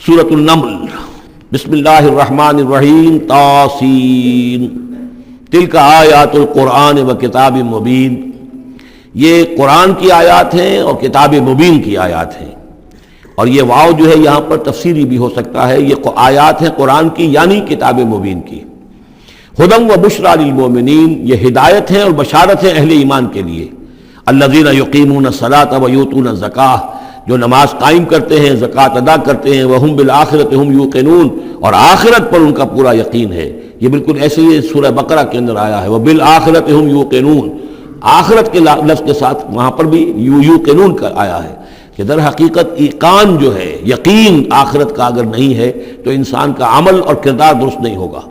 سورۃ النمل بسم اللہ الرحمن الرحیم طاسین تلک آیات القرآن و کتاب مبین، یہ قرآن کی آیات ہیں اور کتاب مبین کی آیات ہیں۔ اور یہ واو جو ہے یہاں پر تفسیری بھی ہو سکتا ہے، یہ آیات ہیں قرآن کی یعنی کتاب مبین کی۔ ہدی و بشریٰ للمؤمنین، یہ ہدایت ہے اور بشارت ہے اہل ایمان کے لیے۔ الذین یقیمون الصلاۃ و یؤتون الزکاۃ، جو نماز قائم کرتے ہیں، زکوٰۃ ادا کرتے ہیں، وہم بالآخرۃ ہم یوقنون، اور آخرت پر ان کا پورا یقین ہے۔ یہ بالکل ایسے ہی سورہ بقرہ کے اندر آیا ہے، وبالآخرۃ ہم یوقنون، آخرت کے لفظ کے ساتھ وہاں پر بھی یوقنون کا آیا ہے کہ در حقیقت ایقان جو ہے، یقین آخرت کا اگر نہیں ہے تو انسان کا عمل اور کردار درست نہیں ہوگا۔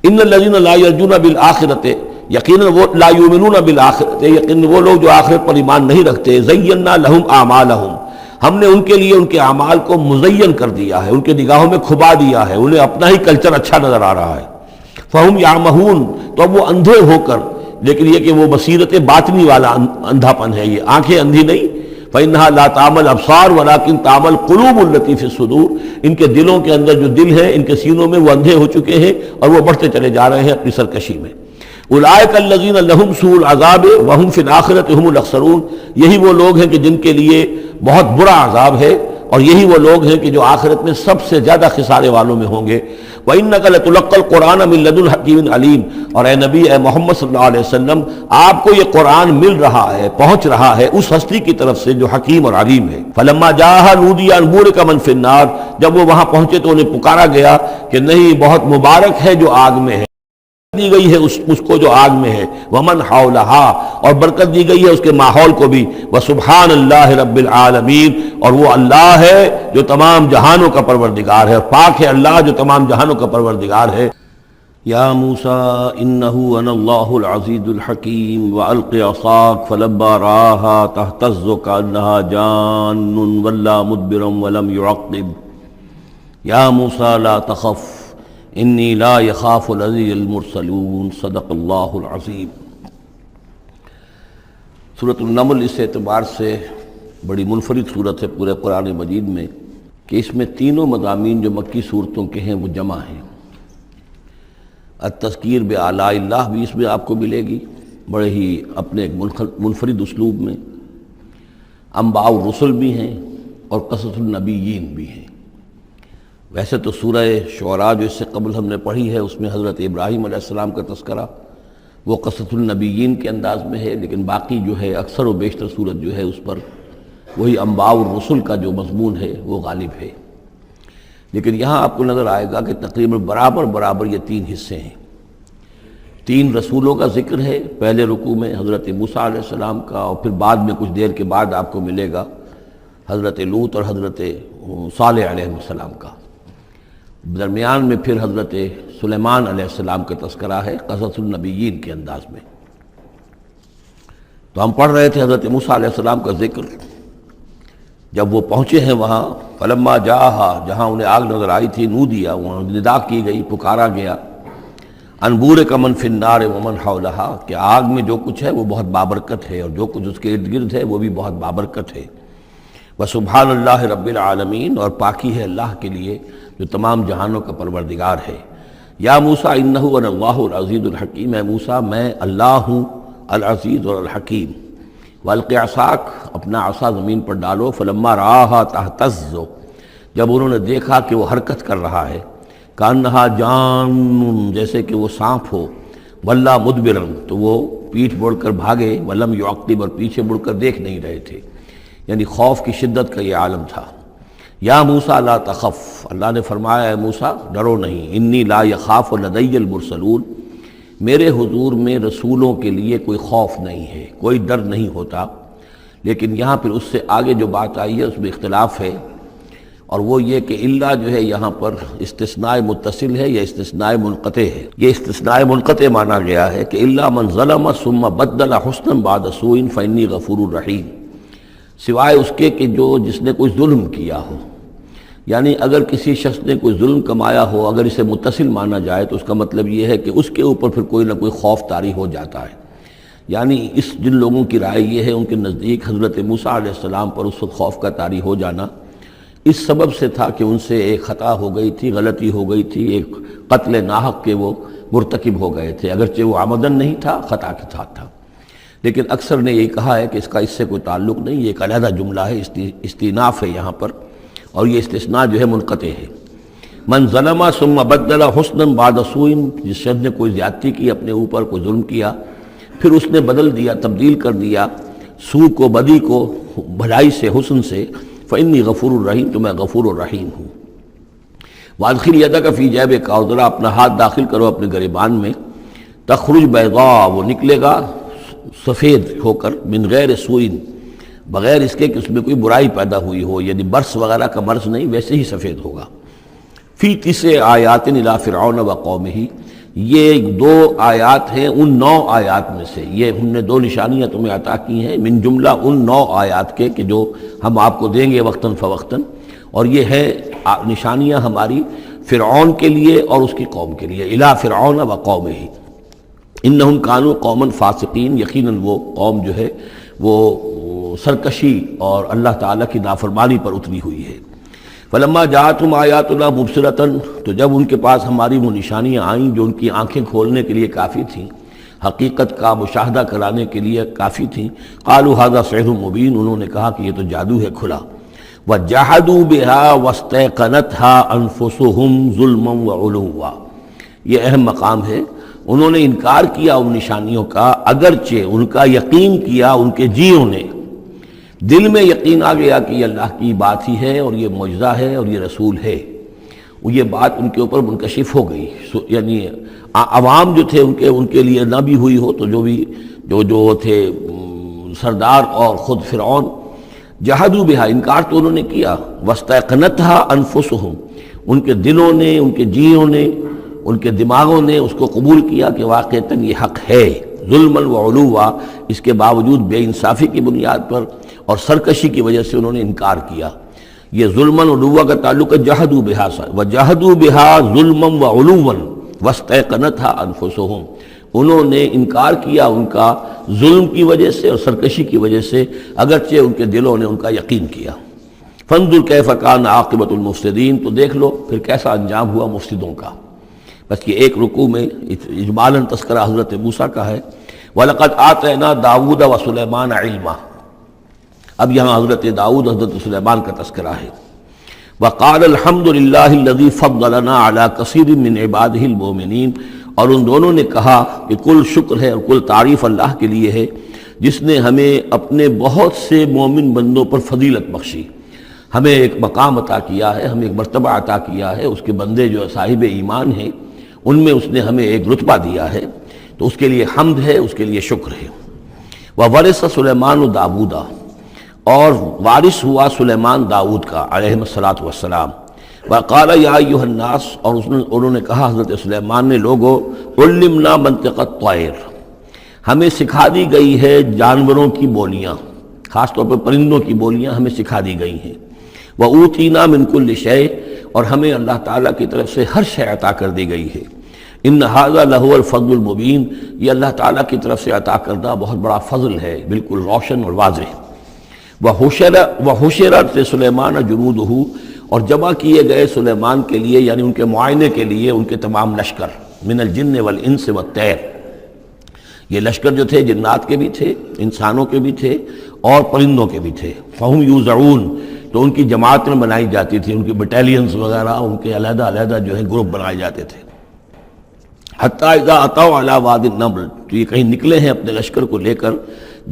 ان الذین لا یرجون بالآخرۃ، یقیناً وہ لا یؤمنون بالآخرۃ، یقیناً وہ لوگ جو آخرت پر ایمان نہیں رکھتے، زینا لہم اعمالہم، ہم نے ان کے لیے ان کے اعمال کو مزین کر دیا ہے، ان کے نگاہوں میں کھبا دیا ہے، انہیں اپنا ہی کلچر اچھا نظر آ رہا ہے۔ فہم یعمہون، تو اب وہ اندھے ہو کر، لیکن یہ کہ وہ بصیرت باطنی والا اندھا پن ہے، یہ آنکھیں اندھی نہیں۔ فإنها لا تعمى الأبصار ولكن تعمى القلوب التي في الصدور، ان کے دلوں کے اندر جو دل ہے، ان کے سینوں میں وہ اندھے ہو چکے ہیں اور وہ بڑھتے چلے جا رہے ہیں اپنی سرکشی میں۔ اولئک الذین لہم سوء العذاب وہم فی الآخرۃ ہم الاخسرون، یہی وہ لوگ ہیں کہ جن کے لیے بہت برا عذاب ہے، اور یہی وہ لوگ ہیں کہ جو آخرت میں سب سے زیادہ خسارے والوں میں ہوں گے۔ وَإِنَّكَ لَتُلَقَّى الْقُرْآنَ مِن لَدُنْ حَكِيمٍ عَلِيمٍ، اور اے نبی، اے محمد صلی اللہ علیہ وسلم، آپ کو یہ قرآن مل رہا ہے، پہنچ رہا ہے اس ہستی کی طرف سے جو حکیم اور علیم ہے۔ فَلَمَّا جَاءَهَا نُودِيَ أَن بُورِكَ مَن فِي النَّارِ، جب وہ وہاں پہنچے تو انہیں پکارا گیا کہ نہیں، بہت مبارک ہے جو آگ میں ہے، دی گئی ہے اس کو جو آگ میں ہے، ومن حولہا، اور برکت دی گئی ہے اس کے ماحول کو بھی، وسبحان اللہ رب العالمین، اور وہ اللہ ہے جو تمام جہانوں کا پروردگار ہے، اور پاک ہے اللہ جو تمام جہانوں کا پروردگار ہے۔ یا موسیٰ انہ انا اللہ العزیز الحکیم والق عصاک فلما رآها تہتز کأنہا جان ولا مدبرا ولم يعقب یا موسیٰ لا تخف انی لا یخاف لدی المرسلون، صدق اللہ العظیم۔ سورۃ النمل اس اعتبار سے بڑی منفرد صورت ہے پورے قرآن مجید میں کہ اس میں تینوں مضامین جو مکی صورتوں کے ہیں وہ جمع ہیں۔ التذکیر بآلاء اللہ بھی اس میں آپ کو ملے گی، بڑے ہی اپنے ایک منفرد اسلوب میں۔ انباء الرسل بھی ہیں اور قصص النبیین بھی ہیں۔ ویسے تو سورہ شعراء جو اس سے قبل ہم نے پڑھی ہے، اس میں حضرت ابراہیم علیہ السلام کا تذکرہ وہ قصص النبیین کے انداز میں ہے، لیکن باقی جو ہے اکثر و بیشتر صورت جو ہے اس پر وہی انباء الرسل کا جو مضمون ہے وہ غالب ہے۔ لیکن یہاں آپ کو نظر آئے گا کہ تقریباً برابر یہ تین حصے ہیں۔ تین رسولوں کا ذکر ہے، پہلے رکوع میں حضرت موسیٰ علیہ السلام کا، اور پھر بعد میں کچھ دیر کے بعد آپ کو ملے گا حضرت لوط اور حضرت صالح علیہ السلام کا۔ درمیان میں پھر حضرت سلیمان علیہ السلام کا تذکرہ ہے قصص النبیین کے انداز میں۔ تو ہم پڑھ رہے تھے حضرت موسیٰ علیہ السلام کا ذکر، جب وہ پہنچے ہیں وہاں، فلما جاءہا، جہاں انہیں آگ نظر آئی تھی، نودیا، وہاں ندا کی گئی، پکارا گیا، ان بورک من فی النار ومن حولہا، کہ آگ میں جو کچھ ہے وہ بہت بابرکت ہے اور جو کچھ اس کے ارد گرد ہے وہ بھی بہت بابرکت ہے۔ وسبحان اللہ رب العالمین، اور پاکی ہے اللہ کے لیے جو تمام جہانوں کا پروردگار ہے۔ یا موسیٰ انہ انا اللہ العزیز الحکیم، اے موسیٰ میں اللہ ہوں العزیز اور الحکیم۔ والق عصاک، اپنا عصا زمین پر ڈالو، فلما رآہا تہتز، جب انہوں نے دیکھا کہ وہ حرکت کر رہا ہے، کأنہا جان، جیسے کہ وہ سانپ ہو، ولا مدبرا، تو وہ پیٹھ موڑ کر بھاگے، ولم یعقب، اور پیچھے مڑ کر دیکھ نہیں رہے تھے، یعنی خوف کی شدت کا یہ عالم تھا۔ یا موسیٰ لا تخف، اللہ نے فرمایا اے موسیٰ ڈرو نہیں، انی لا یخاف لدی المرسلون، میرے حضور میں رسولوں کے لیے کوئی خوف نہیں ہے، کوئی ڈر نہیں ہوتا۔ لیکن یہاں پھر اس سے آگے جو بات آئی ہے اس میں اختلاف ہے، اور وہ یہ کہ اللہ جو ہے یہاں پر استثناء متصل ہے یا استثناء منقطع ہے۔ یہ استثناء منقطع مانا گیا ہے کہ الا من ظلم ثم بدل حسنا بعد سوء فانی غفور رحیم، سوائے اس کے کہ جس نے کوئی ظلم کیا ہو، یعنی اگر کسی شخص نے کوئی ظلم کمایا ہو، اگر اسے متصل مانا جائے تو اس کا مطلب یہ ہے کہ اس کے اوپر پھر کوئی نہ کوئی خوف طاری ہو جاتا ہے۔ یعنی جن لوگوں کی رائے یہ ہے، ان کے نزدیک حضرت موسیٰ علیہ السلام پر اس وقت خوف کا طاری ہو جانا اس سبب سے تھا کہ ان سے ایک خطا ہو گئی تھی، غلطی ہو گئی تھی، ایک قتل ناحق کے وہ مرتکب ہو گئے تھے، اگرچہ وہ عمدن نہیں تھا، خطا کے ساتھ تھا۔ لیکن اکثر نے یہی کہا ہے کہ اس کا اس سے کوئی تعلق نہیں، یہ ایک علیحدہ جملہ ہے، استئناف ہے یہاں پر، اور یہ استثناء جو ہے منقطع ہے۔ من ظلم ثم بدل حسنا بعد سوء، جس شخص نے کوئی زیادتی کی، اپنے اوپر کوئی ظلم کیا، پھر اس نے بدل دیا، تبدیل کر دیا سوء کو، بدی کو، بھلائی سے، حسن سے، فإنی غفور الرحیم، تو میں غفور الرحیم ہوں۔ وادخل یدک فی جیبک، اور ذرا اپنا ہاتھ داخل کرو اپنے گریبان میں، تخرج بیضاء، وہ نکلے گا سفید ہو کر، من غیر سوء، بغیر اس کے کہ اس میں کوئی برائی پیدا ہوئی ہو، یعنی برس وغیرہ کا برس نہیں، ویسے ہی سفید ہوگا۔ فی 9 آیات الی فرعون و قومہ، یہ 2 آیات ہیں ان 9 آیات میں سے، یہ ہم نے 2 نشانیاں تمہیں عطا کی ہیں من جملہ ان 9 آیات کے کہ جو ہم آپ کو دیں گے وقتاً فوقتاً، اور یہ ہے نشانیاں ہماری فرعون کے لیے اور اس کی قوم کے لیے، الی فرعون و قومہ انہم کانوا قوما فاسقین، یقیناً وہ قوم جو ہے وہ سرکشی اور اللہ تعالیٰ کی نافرمانی پر اتری ہوئی ہے۔ فلما جاءتهم آیاتنا مبصرۃ، تو جب ان کے پاس ہماری وہ نشانیاں آئیں جو ان کی آنکھیں کھولنے کے لیے کافی تھیں، حقیقت کا مشاہدہ کرانے کے لیے کافی تھیں، قالوا ھذا سحر مبین، انہوں نے کہا کہ یہ تو جادو ہے کھلا۔ وجحدوا بها واستيقنتها انفسهم ظلما وعلوا، یہ اہم مقام ہے، انہوں نے انکار کیا ان نشانیوں کا، اگرچہ ان کا یقین کیا ان کے جیوں نے، دل میں یقین آ گیا کہ یہ اللہ کی بات ہی ہے اور یہ معجزہ ہے اور یہ رسول ہے، وہ یہ بات ان کے اوپر منکشف ہو گئی، یعنی عوام جو تھے ان کے لیے نہ بھی ہوئی ہو تو جو تھے سردار اور خود فرعون، جحدوا بہا، انکار تو انہوں نے کیا، واستيقنتها انفسهم، ان کے دلوں نے، ان کے جیوں نے، ان کے دماغوں نے اس کو قبول کیا کہ واقعتاً یہ حق ہے، ظلما وعلوا، اس کے باوجود بے انصافی کی بنیاد پر اور سرکشی کی وجہ سے انہوں نے انکار کیا۔ یہ ظلما وعلوا کا تعلق ہے جحدوا بہا سے، وجحدوا بہا ظلما وعلوا واستيقنتها انفسهم، انہوں نے انکار کیا ان کا ظلم کی وجہ سے اور سرکشی کی وجہ سے، اگرچہ ان کے دلوں نے ان کا یقین کیا۔ فانظر کیف کان عاقبۃ المفسدین، تو دیکھ لو پھر کیسا انجام ہوا مفسدوں کا۔ بس یہ ایک رکوع میں اجمالاً تذکرہ حضرت موسیٰ کا ہے، وَلَقَدْ آتَيْنَا دَاوُودَ وَسُلَيْمَانَ عِلْمًا، اب یہاں حضرت داؤد، حضرت سلیمان کا تذکرہ ہے۔ وَقَالَ الْحَمْدُ لِلَّهِ الَّذِي فَضَّلَنَا عَلَى كَثِيرٍ مِّنْ عِبَادِهِ الْمُؤْمِنِينَ، اور ان دونوں نے کہا کہ کل شکر ہے اور کل تعریف اللہ کے لیے ہے جس نے ہمیں اپنے بہت سے مومن بندوں پر فضیلت بخشی، ہمیں ایک مقام عطا کیا ہے، ہمیں ایک مرتبہ عطا کیا ہے، اس کے بندے جو صاحب ایمان ہیں ان میں اس نے ہمیں ایک رتبہ دیا ہے، تو اس کے لیے حمد ہے، اس کے لیے شکر ہے۔ وَوَرِثَ سُلَيْمَانُ دَاوُودَ، اور وارث ہوا سلیمان داؤد کا علیہ الصلاۃ والسلام۔ وقال یا ایھا الناس، اور انہوں نے کہا حضرت سلیمان نے، لوگو علمنا منطق الطیر، ہمیں سکھا دی گئی ہے جانوروں کی بولیاں، خاص طور پر پرندوں کی بولیاں ہمیں سکھا دی گئی ہیں۔ وَأُوتِینَا مِن كُلِّ شَیْءٍ، اور ہمیں اللہ تعالیٰ کی طرف سے ہر شے عطا کر دی گئی ہے۔ ان ھذا لہو الفضل المبین، یہ اللہ تعالیٰ کی طرف سے عطا کردہ بہت بڑا فضل ہے، بالکل روشن اور واضح۔ وَحُشِرَتْ لِسُلَیْمَانَ جُنُودُهُ، اور جمع کیے گئے سلیمان کے لیے، یعنی ان کے معائنے کے لیے، ان کے تمام لشکر، من الجن والانس والطیر، یہ لشکر جو تھے جنات کے بھی تھے، انسانوں کے بھی تھے اور پرندوں کے بھی تھے۔ فَهُمْ يُوزَعُونَ، تو ان کی جماعتیں بنائی جاتی تھی، ان کی بٹالینز وغیرہ، ان کے علیحدہ علیحدہ جو ہے گروپ بنائے جاتے تھے۔ حتیٰ اذا اتوا علی وادی النمل، تو یہ کہیں نکلے ہیں اپنے لشکر کو لے کر،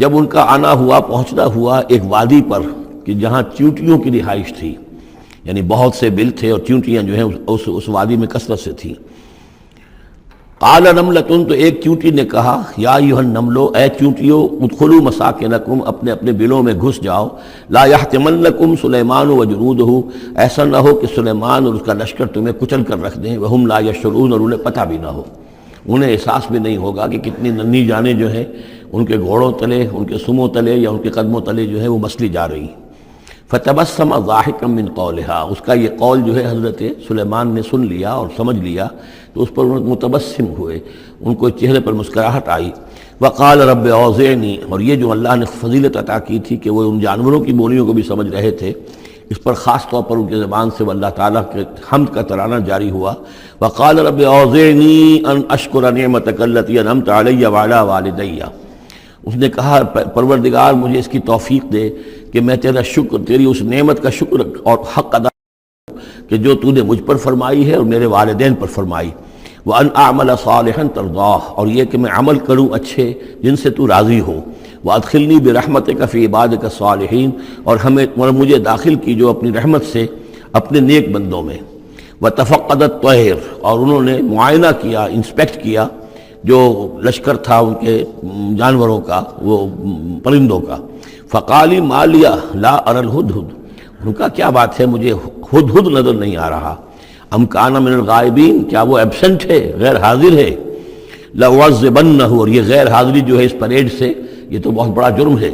جب ان کا آنا ہوا، پہنچنا ہوا ایک وادی پر کہ جہاں چیونٹیوں کی رہائش تھی، یعنی بہت سے بل تھے اور چیونٹیاں جو ہیں اس وادی میں کثرت سے تھیں۔ قال نملۃ، تو ایک چیونٹی نے کہا، یا ایھا النمل، اے چیونٹیوں، ادخلوا مساکنکم، اپنے اپنے بلوں میں گھس جاؤ، لا یحطمنکم سلیمان وجنودہ، ایسا نہ ہو کہ سلیمان اور اس کا لشکر تمہیں کچل کر رکھ دیں، وہم لا یشعرون، اور انہیں پتہ بھی نہ ہو، انہیں احساس بھی نہیں ہوگا کہ کتنی ننھی جانیں جو ہیں ان کے گھوڑوں تلے، ان کے سموں تلے یا ان کے قدموں تلے جو ہے وہ مسلی جا رہی ہیں۔ فتبسم ضاحکا من قولہا، اس کا یہ قول جو ہے حضرت سلیمان نے سن لیا اور سمجھ لیا تو اس پر متبسم ہوئے، ان کو چہرے پر مسکراہٹ آئی۔ وقال رب اوزعنی، اور یہ جو اللہ نے فضیلت عطا کی تھی کہ وہ ان جانوروں کی بولیوں کو بھی سمجھ رہے تھے، اس پر خاص طور پر ان کی زبان سے وہ اللہ تعالیٰ کے حمد کا ترانہ جاری ہوا. وقال رب اوزعنی ان اشکر نعمتک التی انعمت علی وعلی والدی. اس نے کہا پروردگار مجھے اس کی توفیق دے کہ میں تیرا شکر، تیری اس نعمت کا شکر اور حق ادا کہ جو تو نے مجھ پر فرمائی ہے اور میرے والدین پر فرمائی. وَأَنْ أَعْمَلَ صَالِحًا تَرْضَاهُ، اور یہ کہ میں عمل کروں اچھے جن سے تو راضی ہو. وَأَدْخِلْنِي بِرَحْمَتِكَ فِي عِبَادِكَ الصَّالِحِينَ، اور مجھے داخل کیجو اپنی رحمت سے اپنے نیک بندوں میں. وَتَفَقَّدَ الطَّيْرَ، اور انہوں نے معائنہ کیا، انسپیکٹ کیا جو لشکر تھا ان کے جانوروں کا، وہ پرندوں کا. فَقَالِ مَا لِيَ لَا أَرَى الْهُدْهُدْ، ان کا کیا بات ہے مجھے ہدہد نظر نہیں آ رہا. ام کان من الغائبین، کیا وہ ایبسنٹ ہے، غیر حاضر ہے. لَأُعَذِّبَنَّهُ، اور یہ غیر حاضری جو ہے اس پریڈ سے یہ تو بہت بڑا جرم ہے.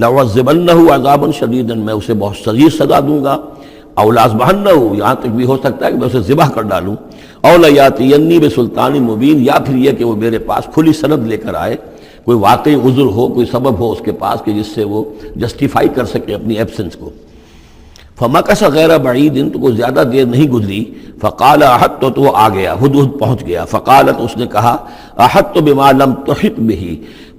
لَأُعَذِّبَنَّهُ عَذَابًا شَدِيدًا، میں اسے بہت شدید سزا دوں گا. اَوْ لَأَذْبَحَنَّهُ، یہاں تک بھی ہو سکتا ہے کہ میں اسے ذبح کر ڈالوں. اَوْ لَيَأْتِيَنِّي بِسُلْطَانٍ مُبِينٍ، یا پھر یہ کہ وہ میرے پاس کھلی سند لے کر آئے، کوئی واقعی عذر ہو، کوئی سبب ہو اس کے پاس کہ جس سے وہ جسٹیفائی کر سکے اپنی ایبسنس کو. فمکث غیر بعید، تو کوئی زیادہ دیر نہیں گزری. فقال احطت، تو وہ آ گیا، ہدہد پہنچ گیا. فقالت، اس نے کہا احطت بما لم تحط به،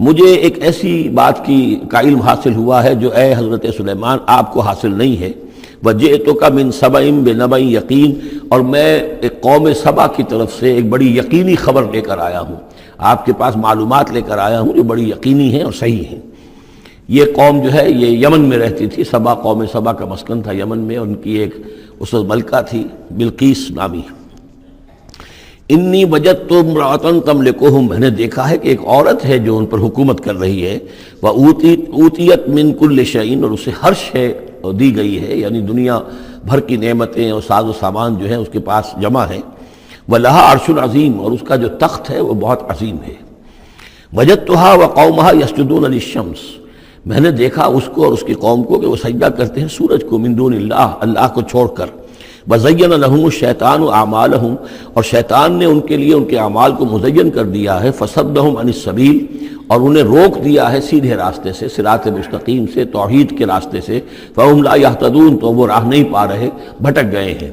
مجھے ایک ایسی بات کا علم حاصل ہوا ہے جو اے حضرت سلیمان آپ کو حاصل نہیں ہے. وجئتک من سبأ بنبأ یقین، اور میں ایک قوم سبا کی طرف سے ایک بڑی یقینی خبر لے کر آیا ہوں، آپ کے پاس معلومات لے کر آیا ہوں جو بڑی یقینی ہیں اور صحیح ہیں. یہ قوم جو ہے یہ یمن میں رہتی تھی، سبا، قوم سبا کا مسکن تھا یمن میں، اور ان کی ایک اس وقت ملکہ تھی بلقیس نامی. انی وجدت امرأۃ تملکہم، میں نے دیکھا ہے کہ ایک عورت ہے جو ان پر حکومت کر رہی ہے. وَأُوتِیَتْ مِن كُلِّ شَيْءٍ، اور اسے ہر شے دی گئی ہے، یعنی دنیا بھر کی نعمتیں اور ساز و سامان جو ہیں اس کے پاس جمع ہیں. وَلَهَا عَرْشٌ عَظِيمٌ، اور اس کا جو تخت ہے وہ بہت عظیم ہے. وَجَدتُّهَا وَقَوْمَهَا يَسْجُدُونَ لِلشَّمْسِ، میں نے دیکھا اس کو اور اس کی قوم کو کہ وہ سجدہ کرتے ہیں سورج کو، من دون اللہ، اللہ کو چھوڑ کر. وَزَيَّنَ لَهُمُ الشَّيْطَانُ أَعْمَالَهُمْ، اور شیطان نے ان کے لیے ان کے اعمال کو مزین کر دیا ہے. فَصَدَّهُمْ عَنِ السَّبِيلِ، اور انہیں روک دیا ہے سیدھے راستے سے، صراط مستقیم سے، توحید کے راستے سے. فَهُمْ لَا يَهْتَدُونَ، تو وہ راہ نہیں پا رہے، بھٹک گئے ہیں.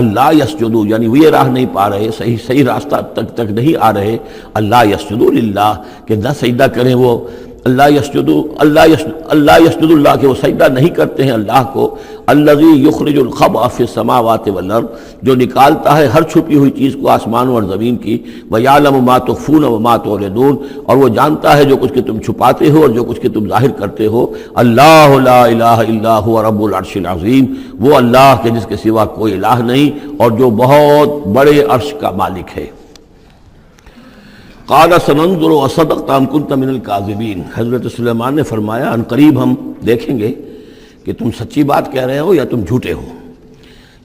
اللہ یسجدو، یعنی وہ یہ راہ نہیں پا رہے، صحیح راستہ تک نہیں آ رہے. اللہ یسجدو للہ، کہ نہ سجدہ کریں وہ اللہ یسجدو، اللہ یسجد اللہ، کہ وہ سجدہ نہیں کرتے ہیں اللہ کو. الذی یخرج الخبء فی السماوات والارض، جو نکالتا ہے ہر چھپی ہوئی چیز کو آسمانوں اور زمین کی. ویعلم ما تخفون وما تعلنون، اور وہ جانتا ہے جو کچھ کہ تم چھپاتے ہو اور جو کچھ کہ تم ظاہر کرتے ہو. اللہ لا الہ الا هو رب العرش العظیم، وہ اللہ کے جس کے سوا کوئی الہ نہیں اور جو بہت بڑے عرش کا مالک ہے. قال سننظر اصدقت ام كنت من الكاذبین، حضرت سلیمان نے فرمایا ان قریب ہم دیکھیں گے کہ تم سچی بات کہہ رہے ہو یا تم جھوٹے ہو،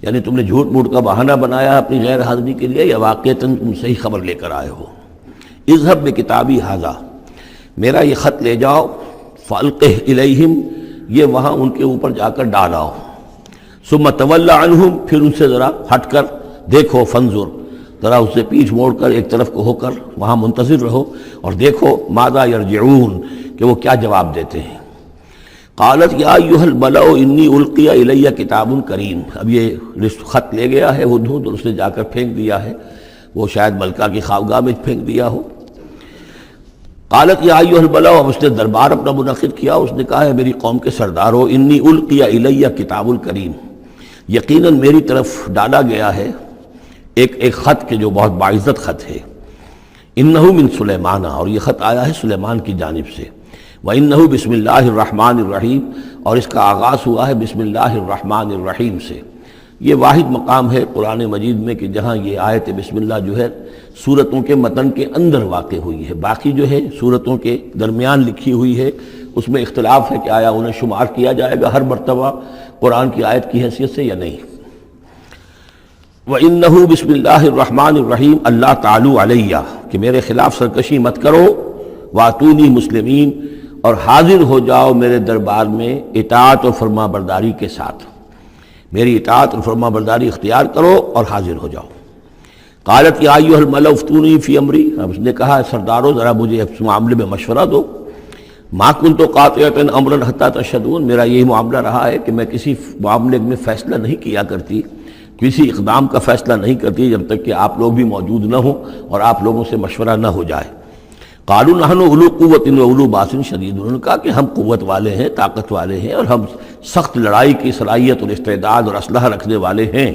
یعنی تم نے جھوٹ موٹ کا بہانہ بنایا اپنی غیر حاضری کے لیے یا واقعتاً تم صحیح خبر لے کر آئے ہو. اذهب بکتابی ھذا، میرا یہ خط لے جاؤ. فالقہ الیہم، یہ وہاں ان کے اوپر جا کر ڈالاؤ. ثم تول عنہم، پھر ان سے ذرا ہٹ کر دیکھو. فانظر، ذرا اس سے پیٹھ موڑ کر ایک طرف کو ہو کر وہاں منتظر رہو اور دیکھو ماذا یرجعون، کہ وہ کیا جواب دیتے ہیں. قالت یا ایھا الملأ انی القی الی کتاب کریم، اب یہ خط لے گیا ہے ہدہد اور اس نے جا کر پھینک دیا ہے، وہ شاید ملکہ کی خوابگاہ میں پھینک دیا ہو. قالت یا ایھا الملأ، اب اس نے دربار اپنا منعقد کیا، اس نے کہا ہے میری قوم کے سردارو، انی القی الی کتاب کریم، یقیناً میری طرف ڈالا گیا ہے ایک خط کے جو بہت باعزت خط ہے. انہو من سلیمان، اور یہ خط آیا ہے سلیمان کی جانب سے. وانہو بسم اللہ الرحمن الرحیم، اور اس کا آغاز ہوا ہے بسم اللہ الرحمن الرحیم سے. یہ واحد مقام ہے قرآن مجید میں کہ جہاں یہ آیت بسم اللہ جو ہے سورتوں کے متن کے اندر واقع ہوئی ہے. باقی جو ہے سورتوں کے درمیان لکھی ہوئی ہے، اس میں اختلاف ہے کہ آیا انہیں شمار کیا جائے گا ہر مرتبہ قرآن کی آیت کی حیثیت سے یا نہیں. وَإِنَّهُ بسم اللہ الرحمن الرحیم اللہ تعالی علیہ، کہ میرے خلاف سرکشی مت کرو. وَأْتُونِي مسلمین، اور حاضر ہو جاؤ میرے دربار میں اطاعت اور فرما برداری کے ساتھ، میری اطاعت اور فرما برداری اختیار کرو اور حاضر ہو جاؤ. قالت یا ایھا الملأ افتونی فی امری، اب اس نے کہا سردارو ذرا مجھے اس معاملے میں مشورہ دو. ما کنت قاطعۃ امرا حتی تشہدون، میرا یہی معاملہ رہا ہے کہ میں کسی معاملے میں فیصلہ نہیں کیا کرتی، کسی اقدام کا فیصلہ نہیں کرتی جب تک کہ آپ لوگ بھی موجود نہ ہوں اور آپ لوگوں سے مشورہ نہ ہو جائے۔ قالوا نحن اولو قوت و اولو باس شدید، انہوں نے کہا کہ ہم قوت والے ہیں، طاقت والے ہیں، اور ہم سخت لڑائی کی صلاحیت اور استعداد اور اسلحہ رکھنے والے ہیں،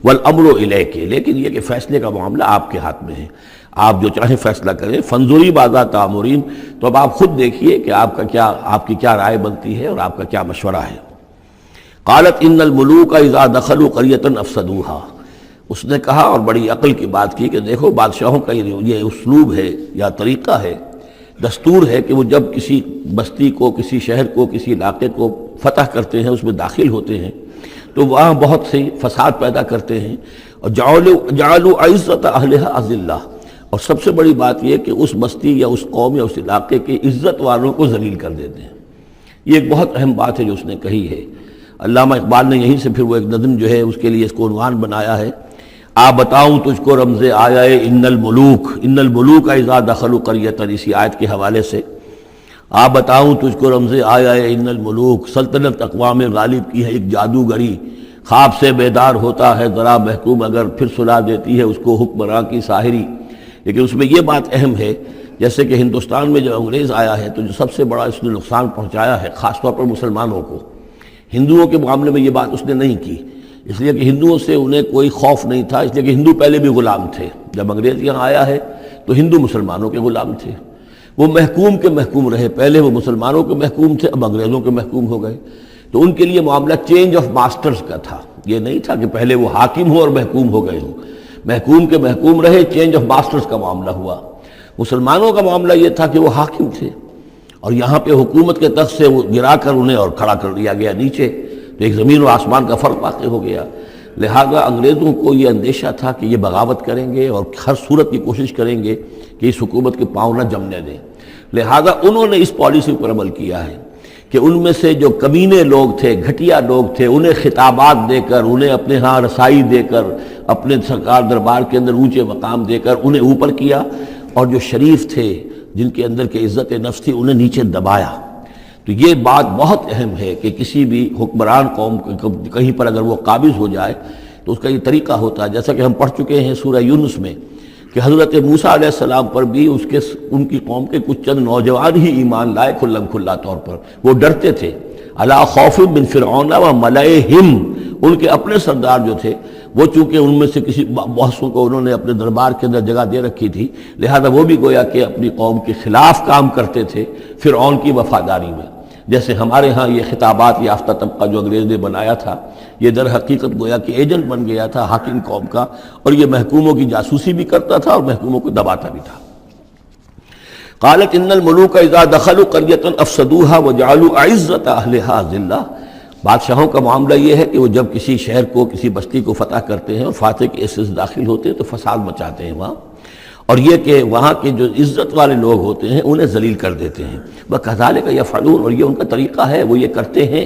والامر الیک، لیکن یہ کہ فیصلے کا معاملہ آپ کے ہاتھ میں ہے، آپ جو چاہیں فیصلہ کریں۔ فانظری ماذا تأمرین، تو اب آپ خود دیکھیے کہ آپ کی کیا رائے بنتی ہے اور آپ کا کیا مشورہ ہے۔ قالت ان الملوک اذا دخلوا قریۃ افسدوها، اس نے کہا اور بڑی عقل کی بات کی کہ دیکھو بادشاہوں کا یہ اسلوب ہے یا طریقہ ہے، دستور ہے کہ وہ جب کسی بستی کو، کسی شہر کو، کسی علاقے کو فتح کرتے ہیں، اس میں داخل ہوتے ہیں تو وہاں بہت سے فساد پیدا کرتے ہیں، اور جعلوا عزت اہلها اذلہ، اور سب سے بڑی بات یہ کہ اس بستی یا اس قوم یا اس علاقے کے عزت والوں کو ذلیل کر دیتے ہیں۔ یہ ایک بہت اہم بات ہے جو اس نے کہی ہے۔ علامہ اقبال نے یہیں سے پھر وہ ایک نظم جو ہے اس کے لیے اس کو عنوان بنایا ہے، آ بتاؤں تجھ کو رمز آیا ان الملوک اذا دخلوا قریۃ، اسی آیت کے حوالے سے آ بتاؤں تجھ کو رمز آیا ان الملوک، سلطنت اقوام غالب کی ہے ایک جادوگری، خواب سے بیدار ہوتا ہے ذرا محکوم اگر پھر سلا دیتی ہے اس کو حکمراں کی ساحری۔ لیکن اس میں یہ بات اہم ہے، جیسے کہ ہندوستان میں جب انگریز آیا ہے تو جو سب سے بڑا اس نے نقصان پہنچایا ہے خاص طور پر مسلمانوں کو، ہندوؤں کے معاملے میں یہ بات اس نے نہیں کی، اس لیے کہ ہندوؤں سے انہیں کوئی خوف نہیں تھا، اس لیے کہ ہندو پہلے بھی غلام تھے۔ جب انگریز یہاں آیا ہے تو ہندو مسلمانوں کے غلام تھے، وہ محکوم کے محکوم رہے، پہلے وہ مسلمانوں کے محکوم تھے، اب انگریزوں کے محکوم ہو گئے، تو ان کے لیے معاملہ چینج آف ماسٹرز کا تھا، یہ نہیں تھا کہ پہلے وہ حاکم ہو اور محکوم ہو گئے ہوں، محکوم کے محکوم رہے، چینج آف ماسٹرز کا معاملہ ہوا۔ مسلمانوں کا معاملہ یہ تھا کہ وہ حاکم تھے اور یہاں پہ حکومت کے تخت سے وہ گرا کر انہیں اور کھڑا کر دیا گیا نیچے، تو ایک زمین و آسمان کا فرق واقع ہو گیا۔ لہذا انگریزوں کو یہ اندیشہ تھا کہ یہ بغاوت کریں گے اور ہر صورت کی کوشش کریں گے کہ اس حکومت کے پاؤں نہ جمنے دیں، لہذا انہوں نے اس پالیسی پر عمل کیا ہے کہ ان میں سے جو کمینے لوگ تھے، گھٹیا لوگ تھے، انہیں خطابات دے کر، انہیں اپنے ہاں رسائی دے کر، اپنے سرکار دربار کے اندر اونچے مقام دے کر انہیں اوپر کیا، اور جو شریف تھے جن کے اندر کے عزت نفس تھی انہیں نیچے دبایا۔ تو یہ بات بہت اہم ہے کہ کسی بھی حکمران قوم کہیں پر اگر وہ قابض ہو جائے تو اس کا یہ طریقہ ہوتا ہے، جیسا کہ ہم پڑھ چکے ہیں سورہ یونس میں کہ حضرت موسیٰ علیہ السلام پر بھی ان کی قوم کے کچھ چند نوجوان ہی ایمان لائے کھلا طور پر، وہ ڈرتے تھے۔ الا خوف من فرعون و ملئہم، ان کے اپنے سردار جو تھے وہ چونکہ ان میں سے کسی بہتوں کو انہوں نے اپنے دربار کے اندر جگہ دے رکھی تھی، لہذا وہ بھی گویا کہ اپنی قوم کے خلاف کام کرتے تھے فرعون کی وفاداری میں۔ جیسے ہمارے ہاں یہ خطابات یافتہ طبقہ جو انگریز نے بنایا تھا، یہ در حقیقت گویا کہ ایجنٹ بن گیا تھا حاکم قوم کا، اور یہ محکوموں کی جاسوسی بھی کرتا تھا اور محکوموں کو دباتا بھی تھا۔ قالت ان الملوک اذا دخلوا قریۃ افسدوها وجعلوا عزت اہلها ذلہ، بادشاہوں کا معاملہ یہ ہے کہ وہ جب کسی شہر کو، کسی بستی کو فتح کرتے ہیں اور فاتح کے حصے سے داخل ہوتے ہیں تو فساد مچاتے ہیں وہاں، اور یہ کہ وہاں کے جو عزت والے لوگ ہوتے ہیں انہیں ذلیل کر دیتے ہیں۔ وَكَذَلِكَ يَفْعَلُونَ، اور یہ ان کا طریقہ ہے، وہ یہ کرتے ہیں۔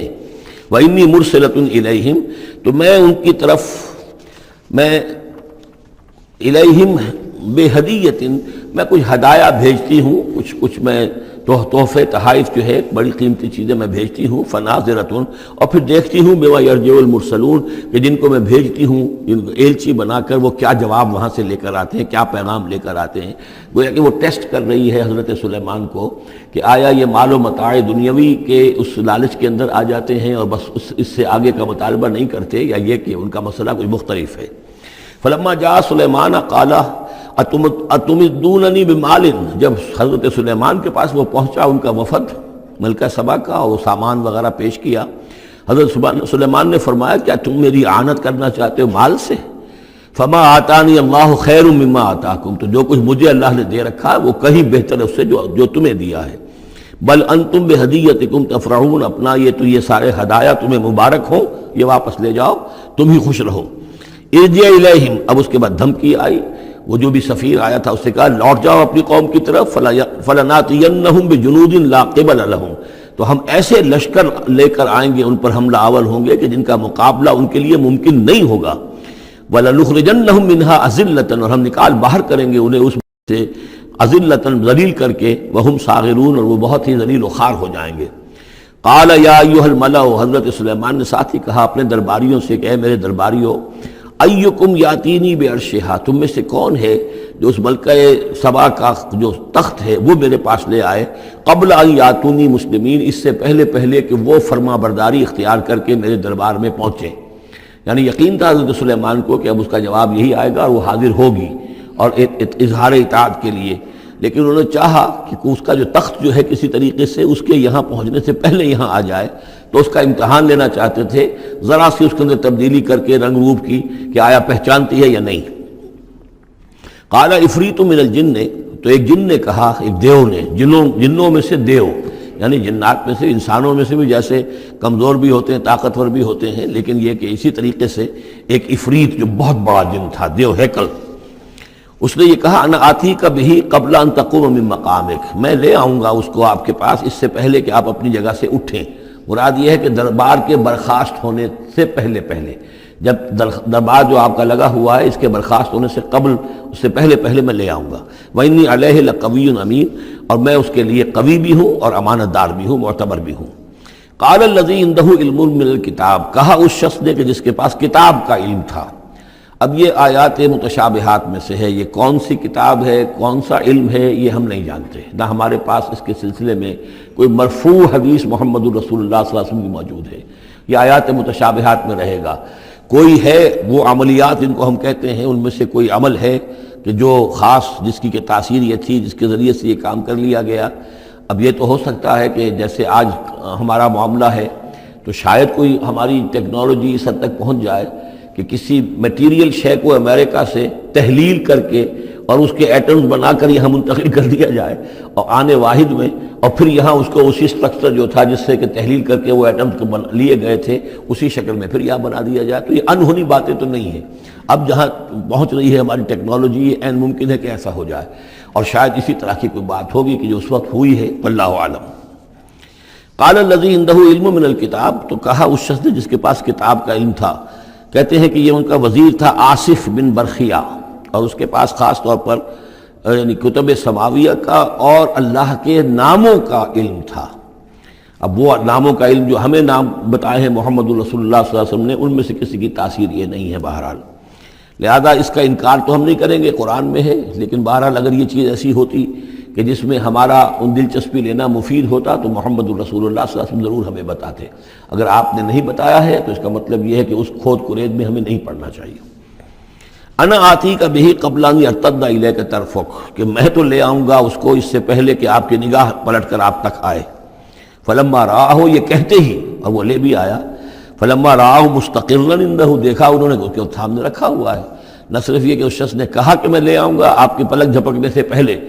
وَإِنِّي مُرْسِلَةٌ إِلَيْهِمْ، تو میں ان کی طرف، میں الیہم بِہَدِيَّةٍ، میں کچھ ہدایہ بھیجتی ہوں، کچھ میں تحفے تحائف جو ہے بڑی قیمتی چیزیں میں بھیجتی ہوں، فناظرۃ، اور پھر دیکھتی ہوں بما یرجع المرسلون، کہ جن کو میں بھیجتی ہوں ایلچی بنا کر وہ کیا جواب وہاں سے لے کر آتے ہیں، کیا پیغام لے کر آتے ہیں۔ گویا کہ وہ ٹیسٹ کر رہی ہے حضرت سلیمان کو کہ آیا یہ مال و متاع دنیاوی کے اس لالچ کے اندر آ جاتے ہیں اور بس اس سے آگے کا مطالبہ نہیں کرتے، یا یہ کہ ان کا مسئلہ کوئی مختلف ہے۔ فلما جاء سلیمان قال اتمدوننی بمال، جب حضرت سلیمان کے پاس وہ پہنچا ان کا وفد ملکہ سبا کا، اور وہ سامان وغیرہ پیش کیا، حضرت سلیمان نے فرمایا کیا تم میری اعانت کرنا چاہتے ہو مال سے؟ فما آتانی اللہ خیر مما آتاکم، تو جو کچھ مجھے اللہ نے دے رکھا ہے وہ کہیں بہتر ہے اس سے جو تمہیں دیا ہے۔ بل انتم بہدیتکم تفرحون، اپنا یہ سارے ہدایہ تمہیں مبارک ہوں، یہ واپس لے جاؤ، تم ہی خوش رہو۔ ارجع الیہم، اب اس کے بعد دھمکی آئی، وہ جو بھی سفیر آیا تھا اس سے کہا لوٹ جاؤ اپنی قوم کی طرف، فلناتینہم بجنود لا قبل لہم، تو ہم ایسے لشکر لے کر آئیں گے ان پر حملہ آور ہوں گے کہ جن کا مقابلہ ان کے لیے ممکن نہیں ہوگا۔ وَلَنُخْرِجَنَّهُم مِّنْهَا أَذِلَّةً، اور ہم نکال باہر کریں گے انہیں اس سے اذلۃ ذلیل کر کے، وہم صاغرون، اور وہ بہت ہی ذلیل و خوار ہو جائیں گے۔ قال یا ایھا الملأ، حضرت سلیمان نے ساتھ ہی کہا اپنے درباریوں سے کہ اے میرے درباریوں، ایکم یاتینی بعرشھا، تم میں سے کون ہے جو اس ملکہ سبا کا جو تخت ہے وہ میرے پاس لے آئے، قبل ان یاتونی مسلمین، اس سے پہلے کہ وہ فرما برداری اختیار کر کے میرے دربار میں پہنچے۔ یعنی یقین تھا حضرت سلیمان کو کہ اب اس کا جواب یہی آئے گا اور وہ حاضر ہوگی اور اظہار اطاعت کے لیے، لیکن انہوں نے چاہا کہ اس کا جو تخت جو ہے کسی طریقے سے اس کے یہاں پہنچنے سے پہلے یہاں آ جائے، تو اس کا امتحان لینا چاہتے تھے، ذرا سی اس کے اندر تبدیلی کر کے رنگ روپ کی کہ آیا پہچانتی ہے یا نہیں۔ قال عفریت من الجن، تو ایک جن نے کہا، ایک دیو نے، جنوں میں سے دیو، یعنی جنات میں سے، انسانوں میں سے بھی جیسے کمزور بھی ہوتے ہیں، طاقتور بھی ہوتے ہیں، لیکن یہ کہ اسی طریقے سے ایک عفریت جو بہت بڑا جن تھا، دیو ہیکل، اس نے یہ کہا انا آتی کا بہی قبل ان تقوم من مقامک، میں لے آؤں گا اس کو آپ کے پاس اس سے پہلے کہ آپ اپنی جگہ سے اٹھیں۔ مراد یہ ہے کہ دربار کے برخاست ہونے سے پہلے، جب دربار جو آپ کا لگا ہوا ہے اس کے برخاست ہونے سے قبل، اس سے پہلے میں لے آؤں گا۔ وَإِنِّي عَلَيْهِ لَقَوِيٌّ أَمِينٌ، اور میں اس کے لیے قوی بھی ہوں اور امانت دار بھی ہوں، معتبر بھی ہوں۔ قال الذي عنده علم من الكتاب، کہا اس شخص نے کہ جس کے پاس کتاب کا علم تھا۔ اب یہ آیات متشابہات میں سے ہے، یہ کون سی کتاب ہے، کون سا علم ہے، یہ ہم نہیں جانتے، نہ ہمارے پاس اس کے سلسلے میں کوئی مرفوع حدیث محمد الرسول اللہ صلی اللہ علیہ وسلم کی موجود ہے۔ یہ آیات متشابہات میں رہے گا۔ کوئی ہے وہ عملیات جن کو ہم کہتے ہیں، ان میں سے کوئی عمل ہے کہ جو خاص جس کی کہ تاثیر یہ تھی، جس کے ذریعے سے یہ کام کر لیا گیا۔ اب یہ تو ہو سکتا ہے کہ جیسے آج ہمارا معاملہ ہے تو شاید کوئی ہماری ٹیکنالوجی اس حد تک پہنچ جائے کہ کسی میٹیریل شے کو امریکہ سے تحلیل کر کے اور اس کے ایٹمز بنا کر یہاں منتقل کر دیا جائے، اور آنے واحد میں، اور پھر یہاں اس کو اسی سٹرکچر جو تھا جس سے کہ تحلیل کر کے وہ ایٹمز کو لیے گئے تھے اسی شکل میں پھر یہاں بنا دیا جائے۔ تو یہ انہونی باتیں تو نہیں ہیں، اب جہاں پہنچ رہی ہے ہماری ٹیکنالوجی، یہ عین ممکن ہے کہ ایسا ہو جائے، اور شاید اسی طرح کی کوئی بات ہوگی کہ جو اس وقت ہوئی ہے، واللہ اعلم۔ قال الذی عنده علم من الکتاب، تو کہا اس شخص نے جس کے پاس کتاب کا علم تھا، کہتے ہیں کہ یہ ان کا وزیر تھا آصف بن برخیہ، اور اس کے پاس خاص طور پر یعنی کتب سماویہ کا اور اللہ کے ناموں کا علم تھا۔ اب وہ ناموں کا علم جو ہمیں نام بتائے ہیں محمد الرسول اللہ صلی اللہ علیہ وسلم نے، ان میں سے کسی کی تاثیر یہ نہیں ہے بہرحال، لہذا اس کا انکار تو ہم نہیں کریں گے، قرآن میں ہے، لیکن بہرحال اگر یہ چیز ایسی ہوتی کہ جس میں ہمارا ان دلچسپی لینا مفید ہوتا تو محمد الرسول اللہ صلی اللہ علیہ وسلم ضرور ہمیں بتاتے۔ اگر آپ نے نہیں بتایا ہے تو اس کا مطلب یہ ہے کہ اس کھود کرید میں ہمیں نہیں پڑھنا چاہیے۔ انا آتی کا بہی قبل ان یرتد الیک طرفک، کہ میں تو لے آؤں گا اس کو اس سے پہلے کہ آپ کی نگاہ پلٹ کر آپ تک آئے۔ فلما رآہ، یہ کہتے ہی، اور وہ لے بھی آیا، فلما رآہ مستقرا عنده، دیکھا انہوں نے کہ وہ سامنے رکھا ہوا ہے۔ نہ صرف یہ کہ اس شخص نے کہا کہ میں لے آؤں گا آپ کی پلک جھپکنے سے پہلے،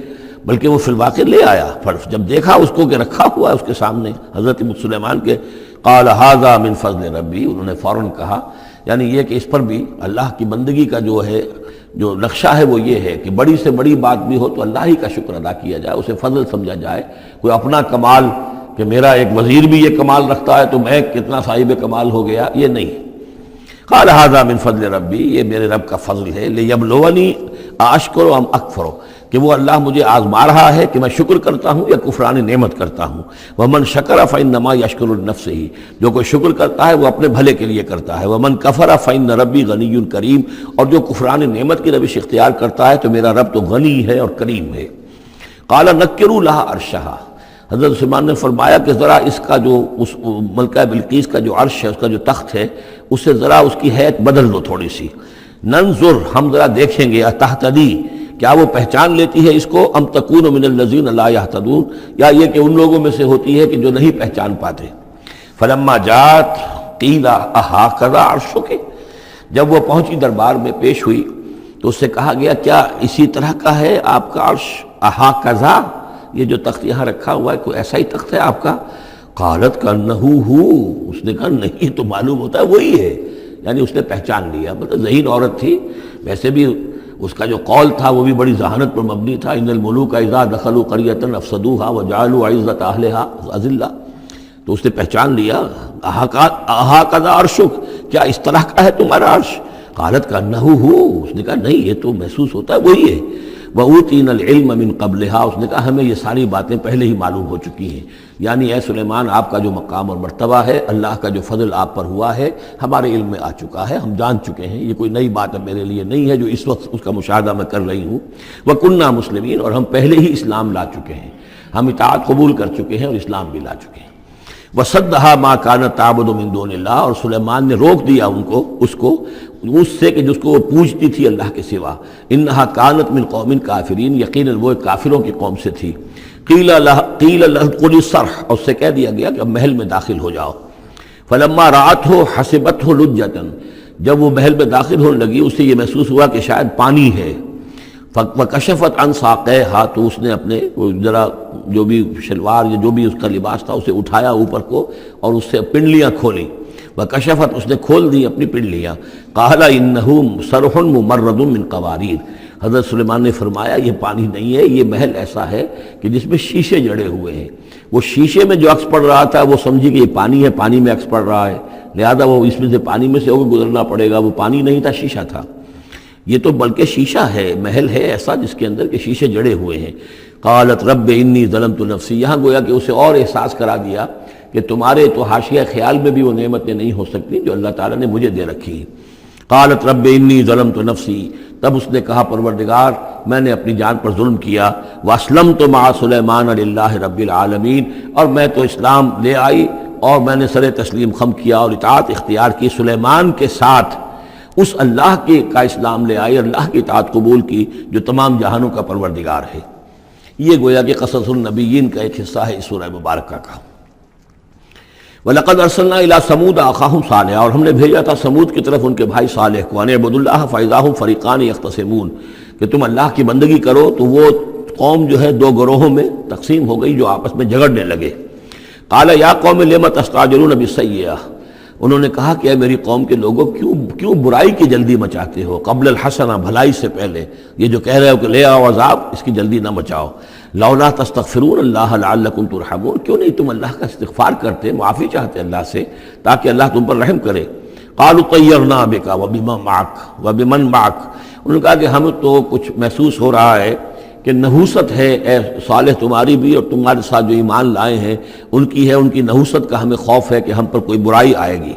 بلکہ وہ فی الواقع لے آیا، پھر جب دیکھا اس کو کہ رکھا ہوا ہے اس کے سامنے حضرت سلیمان کے، قال ھذا من فضل ربی، انہوں نے فوراً کہا، یعنی یہ کہ اس پر بھی اللہ کی بندگی کا جو ہے جو نقشہ ہے وہ یہ ہے کہ بڑی سے بڑی بات بھی ہو تو اللہ ہی کا شکر ادا کیا جائے، اسے فضل سمجھا جائے، کوئی اپنا کمال کہ میرا ایک وزیر بھی یہ کمال رکھتا ہے تو میں کتنا صاحب کمال ہو گیا، یہ نہیں۔ قال ھذا من فضل ربی، یہ میرے رب کا فضل ہے، لیبلونی اشکر ام اکفر، کہ وہ اللہ مجھے آزما رہا ہے کہ میں شکر کرتا ہوں یا کفران نعمت کرتا ہوں۔ ومن شکر فانما یشکر لنفسہ، جو کوئی شکر کرتا ہے وہ اپنے بھلے کے لیے کرتا ہے۔ ومن کفر فان ربی غنی کریم، اور جو کفران نعمت کی روش اختیار کرتا ہے تو میرا رب تو غنی ہے اور کریم ہے۔ قال نکروا لها عرشها، حضرت سلیمان نے فرمایا کہ ذرا اس کا جو اس ملکہ بلقیس کا جو عرش ہے، اس کا جو تخت ہے، اسے ذرا اس کی حیت بدل دو تھوڑی سی، ننظر، ہم ذرا دیکھیں گے، تہتدی، کیا وہ پہچان لیتی ہے اس کو، ام تکون من الذین لا یہتدون، یا یہ کہ ان لوگوں میں سے ہوتی ہے کہ جو نہیں پہچان پاتے۔ فلما جاءت قیل اھاکذا عرشک، جب وہ پہنچی دربار میں پیش ہوئی تو اس سے کہا گیا کیا اسی طرح کا ہے آپ کا عرش، اھاکذا، یہ جو تخت یہاں رکھا ہوا ہے کوئی ایسا ہی تخت ہے آپ کا؟ قالت کانہ ہو، اس نے کہا نہیں، تو معلوم ہوتا ہے وہی ہے، یعنی اس نے پہچان لیا، مطلب ذہین عورت تھی، ویسے بھی اس کا جو قول تھا وہ بھی بڑی ذہانت پر مبنی تھا، ان الملوک اذا دخلوا قریۃ افسدوها وجعلوا عزت اہلها اذلہ، تو اس نے پہچان لیا، اھاکذا عرشک، کیا اس طرح کا ہے تمہارا عرش؟ قالت کانہ ہو، اس نے کہا نہیں، یہ تو محسوس ہوتا ہے وہی ہے۔ وَأُوتِينَا الْعِلْمَ مِنْ قَبْلِهَا، اس نے کہا ہمیں یہ ساری باتیں پہلے ہی معلوم ہو چکی ہیں، یعنی اے سلیمان آپ کا جو مقام اور مرتبہ ہے، اللہ کا جو فضل آپ پر ہوا ہے ہمارے علم میں آ چکا ہے، ہم جان چکے ہیں، یہ کوئی نئی بات اب میرے لیے نہیں ہے جو اس وقت اس کا مشاہدہ میں کر رہی ہوں۔ وَكُنَّا مُسْلِمِينَ، اور ہم پہلے ہی اسلام لا چکے ہیں، ہم اطاعت قبول کر چکے ہیں اور اسلام بھی لا چکے ہیں۔ وَصَدَّهَا مَا كَانَتْ تَعْبُدُ مِن دُونِ اللَّهِ، اور سلیمان نے روک دیا اس سے کہ جس کو وہ پوجتی تھی اللہ کے سوا۔ إِنَّهَا كَانَتْ مِن قَوْمٍ كَافِرِينَ، یقیناً وہ کافروں کی قوم سے تھی۔ قِيلَ لَهَا ادْخُلِي الصَّرْحَ، اور اس سے کہہ دیا گیا کہ اب محل میں داخل ہو جاؤ۔ فَلَمَّا رَأَتْهُ حَسِبَتْهُ لُجَّةً، جب وہ محل میں داخل ہونے لگی اسے یہ محسوس ہوا کہ شاید پانی ہے۔ وَكَشَفَتْ عَنْ سَاقَيْهَا، تو اس نے اپنے ذرا جو بھی شلوار یا جو بھی اس کا لباس تھا اسے اٹھایا اوپر کو اور اس سے پنڈلیاں کھولیں۔ وَكَشَفَتْ، اس نے کھول دی اپنی پنڈلیاں۔ قَالَ إِنَّهُ صَرْحٌ مُمَرَّدٌ مِّن قَوَارِيرَ، حضرت سلیمان نے فرمایا یہ پانی نہیں ہے، یہ محل ایسا ہے کہ جس میں شیشے جڑے ہوئے ہیں۔ وہ شیشے میں جو عکس پڑ رہا تھا وہ سمجھی کہ یہ پانی ہے، پانی میں عکس پڑ رہا ہے، لہذا وہ اس میں سے پانی میں سے ہو کے گزرنا پڑے گا، وہ پانی نہیں تھا، شیشہ تھا۔ یہ تو بلکہ شیشہ ہے، محل ہے ایسا جس کے اندر کے شیشے جڑے ہوئے ہیں۔ قالت رب انی ظلمت نفسی، یہاں گویا کہ اسے اور احساس کرا دیا کہ تمہارے تو حاشیہ خیال میں بھی وہ نعمتیں نہیں ہو سکتی جو اللہ تعالیٰ نے مجھے دے رکھی۔ قالت رب انی ظلمت نفسی، تب اس نے کہا پروردگار میں نے اپنی جان پر ظلم کیا۔ واسلمت مع سلیمان للہ رب العالمین، اور میں تو اسلام لے آئی اور میں نے سر تسلیم خم کیا اور اطاعت اختیار کی سلیمان کے ساتھ، اس اللہ کا اسلام لے آئی، اللہ کی اطاعت قبول کی جو تمام جہانوں کا پروردگار ہے۔ یہ گویا کہ قصص النبیین کا ایک حصہ ہے اس سورہ مبارکہ کا۔ وَلَقَدْ أَرْسَلْنَا إِلَىٰ ثَمُودَ أَخَاهُمْ صَالِحًا، اور ہم نے بھیجا تھا سمود کی طرف ان کے بھائی صالح کو، أَنِ اعْبُدُوا اللَّهَ فَإِذَا هُمْ فَرِيقَانِ يَخْتَصِمُونَ، کہ تم اللہ کی بندگی کرو تو وہ قوم جو ہے دو گروہوں میں تقسیم ہو گئی جو آپس میں جھگڑنے لگے۔ قَالَ يَا قَوْمِ لِمَ تَسْتَعْجِلُونَ بِالسَّيِّئَةِ، انہوں نے کہا کہ اے میری قوم کے لوگوں کیوں برائی کی جلدی مچاتے ہو، قبل الحسنہ، بھلائی سے پہلے، یہ جو کہہ رہے ہو کہ لے آؤ عذاب، اس کی جلدی نہ مچاؤ۔ لولا تستغفرون اللہ لعلکم ترحمون، کیوں نہیں تم اللہ کا استغفار کرتے، معافی چاہتے اللہ سے تاکہ اللہ تم پر رحم کرے۔ قالوا طیرنا بک وبمن معک، انہوں نے کہا کہ ہمیں تو کچھ محسوس ہو رہا ہے کہ نحوست ہے اے صالح تمہاری بھی، اور تمہارے ساتھ جو ایمان لائے ہیں ان کی ہے، ان کی نحوست کا ہمیں خوف ہے کہ ہم پر کوئی برائی آئے گی۔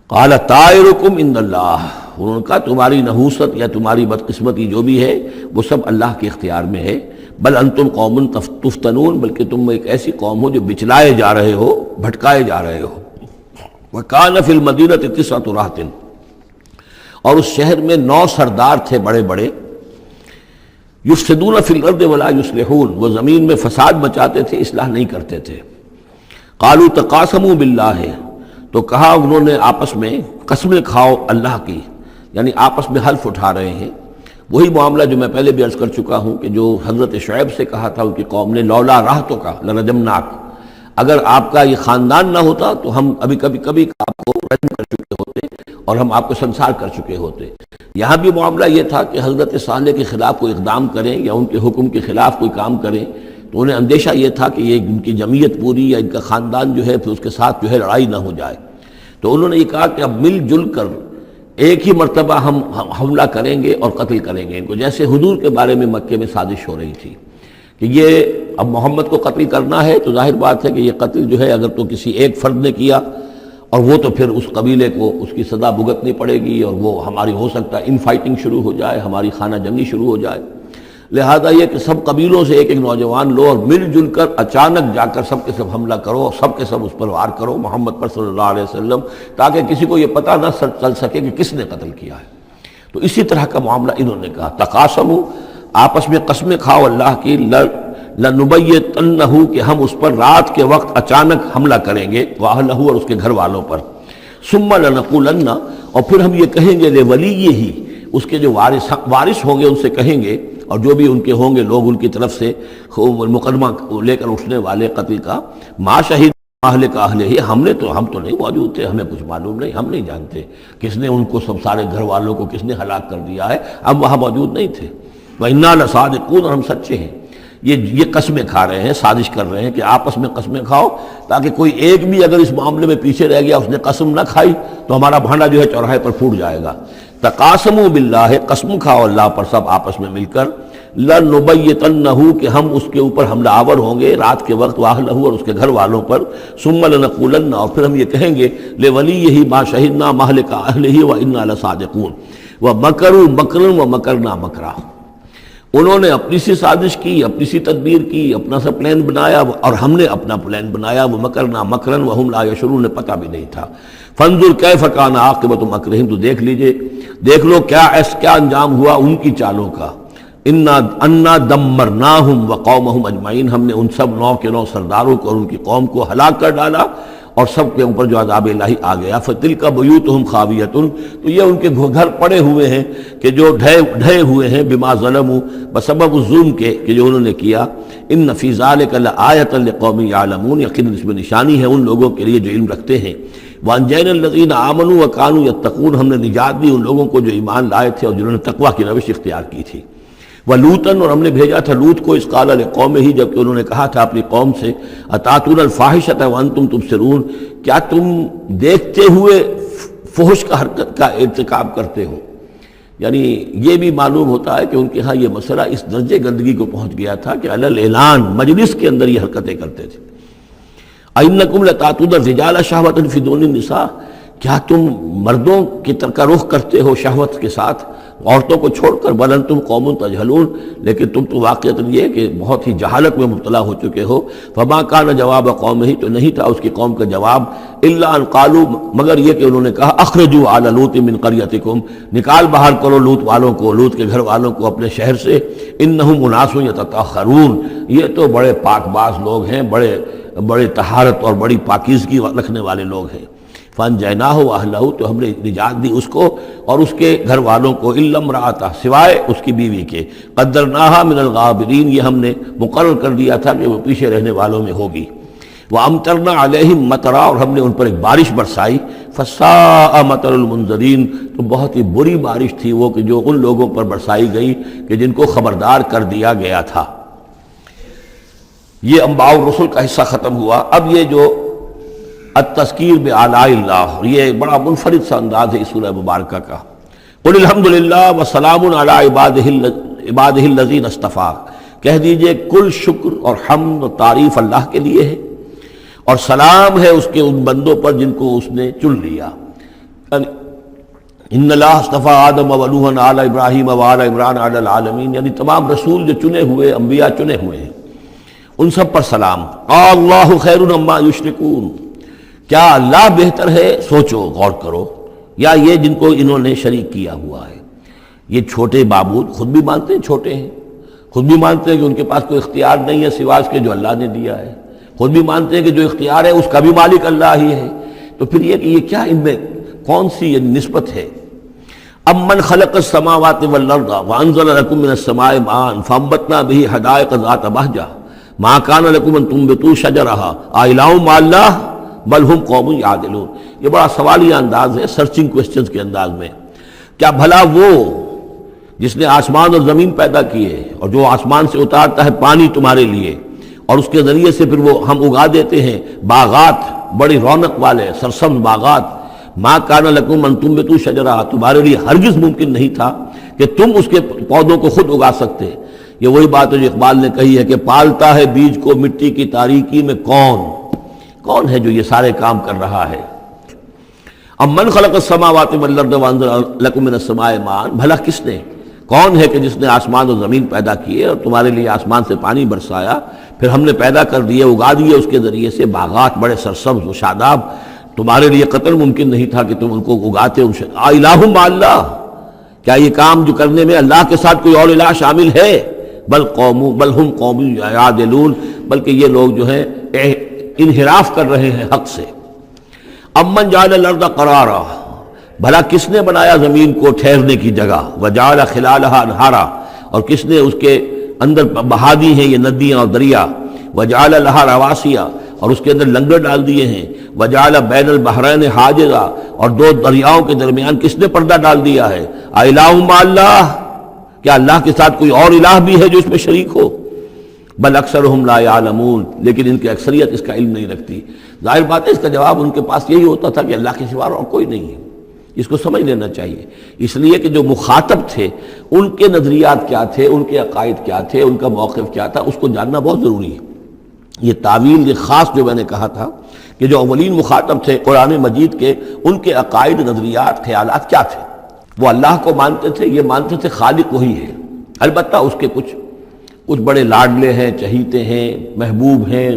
قال طائرکم عند اللہ، انہوں نے کہا تمہاری نحوست یا تمہاری بدقسمتی جو بھی ہے وہ سب اللہ کے اختیار میں ہے۔ بل انتم قوم تفتنون، بلکہ تم ایک ایسی قوم ہو جو بچلائے جا رہے ہو، بھٹکائے جا رہے ہو۔ وکان فی المدینۃ 9 رہط، اور اس شہر میں 9 سردار تھے بڑے بڑے، یفسدون فی الارض ولا یصلحون، وہ زمین میں فساد مچاتے تھے، اصلاح نہیں کرتے تھے۔ قالوا تقاسموا باللہ، تو کہا انہوں نے آپس میں قسمیں کھاؤ اللہ کی، یعنی آپس میں حلف اٹھا رہے ہیں۔ وہی معاملہ جو میں پہلے بھی عرض کر چکا ہوں کہ جو حضرت شعیب سے کہا تھا ان کی قوم نے، لولا رہتک لرجمناک، اگر آپ کا یہ خاندان نہ ہوتا تو ہم ابھی کبھی آپ کو رجم کر چکے ہوتے اور ہم آپ کو سنسار کر چکے ہوتے۔ یہاں بھی معاملہ یہ تھا کہ حضرت صالح کے خلاف کوئی اقدام کریں یا ان کے حکم کے خلاف کوئی کام کریں تو انہیں اندیشہ یہ تھا کہ یہ ان کی جمعیت پوری یا ان کا خاندان جو ہے پھر اس کے ساتھ جو ہے لڑائی نہ ہو جائے۔ تو انہوں نے یہ کہا کہ اب مل جل کر ایک ہی مرتبہ ہم حملہ کریں گے اور قتل کریں گے ان کو، جیسے حضور کے بارے میں مکے میں سازش ہو رہی تھی کہ یہ اب محمد کو قتل کرنا ہے، تو ظاہر بات ہے کہ یہ قتل جو ہے اگر تو کسی ایک فرد نے کیا اور وہ تو پھر اس قبیلے کو اس کی سزا بھگتنی پڑے گی، اور وہ ہماری ہو سکتا ہے ان فائٹنگ شروع ہو جائے، ہماری خانہ جنگی شروع ہو جائے۔ لہذا یہ کہ سب قبیلوں سے ایک ایک نوجوان لو اور مل جل کر اچانک جا کر سب کے سب حملہ کرو اور سب کے سب اس پر وار کرو محمد پر صلی اللہ علیہ وسلم، تاکہ کسی کو یہ پتہ نہ چل سکے کہ کس نے قتل کیا ہے۔ تو اسی طرح کا معاملہ انہوں نے کہا، تقاسموا، آپس میں قسمیں کھاؤ اللہ کی، لنبیتنہ، کہ ہم اس پر رات کے وقت اچانک حملہ کریں گے، واہلہ، اور اس کے گھر والوں پر، ثم لنقولن، اور پھر ہم یہ کہیں گے لولیہ، اس کے جو وارث ہوں گے ان سے کہیں گے، اور جو بھی ان کے ہوں گے لوگ ان کی طرف سے مقدمہ لے کر اٹھنے والے قتل کا، ما شہید اہل کا اہل ہی، ہم تو نہیں موجود تھے، ہمیں کچھ معلوم نہیں، ہم نہیں جانتے کس نے ان کو سب سارے گھر والوں کو کس نے ہلاک کر دیا ہے، ہم وہاں موجود نہیں تھے۔ وَإِنَّا لَصَادِقُونَ، اور ہم سچے ہیں۔ یہ قسمیں کھا رہے ہیں، سازش کر رہے ہیں کہ آپس میں قسمیں کھاؤ تاکہ کوئی ایک بھی اگر اس معاملے میں پیچھے رہ گیا، اس نے قسم نہ کھائی تو ہمارا بھانڈا جو ہے چوراہے پر پھوٹ جائے گا۔ تقاسموا باللہ، قسم کھاؤ اللہ پر سب آپس میں مل کر، لنبیتنہ، کہ ہم اس کے اوپر حملہ آور ہوں گے رات کے وقت، واہلہ، اور اس کے گھر والوں پر، ثم لنقولن، اور پھر ہم یہ کہیں گے، لولیہ ما شہدنا مہلک اہلہ وانا لصادقون، ومکروا مکرا ومکرنا مکرا، انہوں نے اپنی سی سازش کی، اپنی سی تدبیر کی، اپنا سا پلان بنایا، اور ہم نے اپنا پلان بنایا، وہ مکرنا مکرن وہم لا یشعرون، نے پتہ بھی نہیں تھا۔ فانظر کیف کان عاقبۃ مکرہم، تو دیکھ لیجئے، دیکھ لو کیا انجام ہوا ان کی چالوں کا۔ انا دمرناہم وقومہم اجمعین، ہم نے ان سب 9 کے 9 سرداروں کو اور ان کی قوم کو ہلاک کر ڈالا، اور سب کے اوپر جو عذاب الہی آ گیا۔ فتلک بیوتہم خاویۃ، تو یہ ان کے گھر پڑے ہوئے ہیں کہ جو ڈھے ہوئے ہیں، بما ظلموا، بسبب الظلم کے کہ جو انہوں نے کیا۔ ان فی ذلک لآیۃ لقوم یعلمون، یقیناً اس میں نشانی ہے ان لوگوں کے لیے جو علم رکھتے ہیں۔ وانجینا الذین آمنوا وکانوا یتقون، ہم نے نجات دی ان لوگوں کو جو ایمان لائے تھے اور جنہوں نے تقویٰ کی روش اختیار کی تھی۔ وَلُوطًا، اور ہم نے بھیجا تھا لوط کو، اذ قال لقومہ، جبکہ انہوں نے کہا تھا اپنی قوم سے، اتاتون الفاحشۃ وانتم تبصرون، کیا تم دیکھتے ہوئے فحش کا حرکت کا ارتکاب کرتے ہو؟ یعنی یہ بھی معلوم ہوتا ہے کہ ان کے ہاں یہ مسئلہ اس درجے گندگی کو پہنچ گیا تھا کہ علی الاعلان مجلس کے اندر یہ حرکتیں کرتے تھے۔ اَإِنَّكُمْ لَتَأْتُونَ الرِّجَالَ شَهْوَةً فِي دُونِ النِّسَاءِ، کیا تم مردوں کی طرف کا رخ کرتے ہو شہوت کے ساتھ عورتوں کو چھوڑ کر؟ بل انتم قوم تجہلون، لیکن تم تو واقعتاً یہ کہ بہت ہی جہالت میں مبتلا ہو چکے ہو۔ فما کان جواب قومہ، تو نہیں تھا اس کی قوم کا جواب، الا ان قالوا، مگر یہ کہ انہوں نے کہا، اخرجوا آل لوط من قریتکم، نکال باہر کرو لوط والوں کو، لوط کے گھر والوں کو اپنے شہر سے، انہم اناس یتطہرون، یہ تو بڑے پاک باز لوگ ہیں، بڑے طہارت اور بڑی پاکیزگی رکھنے والے لوگ ہیں۔ فانجیناہ واہلہ، تو ہم نے نجات دی اس کو اور اس کے گھر والوں کو، الا امرأتہ، سوائے اس کی بیوی کے، قدرناہا من الغابرین، یہ ہم نے مقرر کر دیا تھا کہ وہ پیچھے رہنے والوں میں ہوگی۔ وامطرنا علیہم مطرا، اور ہم نے ان پر ایک بارش برسائی، فساء مطر المنذرین، تو بہت ہی بری بارش تھی وہ کہ جو ان لوگوں پر برسائی گئی کہ جن کو خبردار کر دیا گیا تھا۔ یہ انباء الرسل کا حصہ ختم ہوا۔ اب یہ جو التذکیر بآلاء اللہ، یہ بڑا منفرد سا انداز ہے اس سورہ مبارکہ کا۔ قل الحمد للہ وسلام علی عبادہ الذین اصطفیٰ، کہہ دیجئے کل شکر اور حمد و تعریف اللہ کے لیے ہے، اور سلام ہے اس کے ان بندوں پر جن کو اس نے چن لیا۔ ان اللہ اصطفیٰ آدم ونوحا آل ابراہیم وآل عمران علی العالمین، یعنی تمام رسول جو چنے ہوئے، انبیاء چنے ہوئے ہیں، ان سب پر سلام۔ اللہ خیر عما یشرکون، کیا اللہ بہتر ہے، سوچو غور کرو، یا یہ جن کو انہوں نے شریک کیا ہوا ہے؟ یہ چھوٹے معبود خود بھی مانتے ہیں چھوٹے ہیں، خود بھی مانتے ہیں کہ ان کے پاس کوئی اختیار نہیں ہے سوائے اس کے جو اللہ نے دیا ہے، خود بھی مانتے ہیں کہ جو اختیار ہے اس کا بھی مالک اللہ ہی ہے۔ تو پھر یہ کہ یہ کیا ان میں کون سی یہ نسبت ہے؟ امن خلق السماوات والارض وانزل لكم من السماء ماء فانبتنا به حدائق ذات بہجہ ما كان لكم ان تنبتوا شجرها اإله مع الله بل هم قوم یعدلون۔ یہ بڑا سوالیہ انداز ہے، سرچنگ کوسچنز کے انداز میں۔ کیا بھلا وہ جس نے آسمان اور زمین پیدا کیے اور جو آسمان سے اتارتا ہے پانی تمہارے لیے، اور اس کے ذریعے سے پھر وہ ہم اگا دیتے ہیں باغات، بڑی رونق والے سرسبز باغات، ما کان لکم ان تنبتوا شجرہ، تمہارے لیے ہرگز ممکن نہیں تھا کہ تم اس کے پودوں کو خود اگا سکتے۔ یہ وہی بات ہے جو اقبال نے کہی ہے کہ پالتا ہے بیج کو مٹی کی تاریکی میں کون ہے جو یہ سارے کام کر رہا ہے؟ امن خلق السماوات والارض وانزل لکم من السماء ماء، بھلا کس نے، کون ہے کہ جس نے آسمان اور زمین پیدا کیے اور تمہارے لیے آسمان سے پانی برسایا، پھر ہم نے پیدا کر دیے، اگا دیے اس کے ذریعے سے باغات بڑے سرسبز و شاداب، تمہارے لیے قطر ممکن نہیں تھا کہ تم ان کو اگاتے۔ الہ مع اللہ، کیا یہ کام جو کرنے میں اللہ کے ساتھ کوئی اور الہ شامل ہے؟ بل ہم قوم یعدلون، بلکہ یہ لوگ جو ہیں انحراف کر رہے ہیں حق سے۔ امن جعل الارض قرارا، بھلا کس نے بنایا زمین کو ٹھہرنے کی جگہ، وجعل خلالها انہارا، اور کس نے اس کے اندر بہا دی ہیں یہ ندیاں اور دریا، وجعل لها رواسیا، اور اس کے اندر لنگر ڈال دیے ہیں، وجعل بین البحرین حاجزا، اور دو دریاؤں کے درمیان کس نے پردہ ڈال دیا ہے؟ الہ مع اللہ، کیا اللہ کے ساتھ کوئی اور الہ بھی ہے جو اس میں شریک ہو؟ بل اکثرہم لا یعلمون، لیکن ان کی اکثریت اس کا علم نہیں رکھتی۔ ظاہر بات ہے اس کا جواب ان کے پاس یہی ہوتا تھا کہ اللہ کے سوا اور کوئی نہیں ہے، اس کو سمجھ لینا چاہیے، اس لیے کہ جو مخاطب تھے ان کے نظریات کیا تھے، ان کے عقائد کیا تھے، ان کا موقف کیا تھا، اس کو جاننا بہت ضروری ہے۔ یہ تعویل، یہ خاص جو میں نے کہا تھا کہ جو اولین مخاطب تھے قرآن مجید کے، ان کے عقائد، نظریات، خیالات کیا تھے۔ وہ اللہ کو مانتے تھے، یہ مانتے تھے خالق وہی ہے، البتہ اس کے کچھ بڑے لاڈلے ہیں، چہیتے ہیں، محبوب ہیں،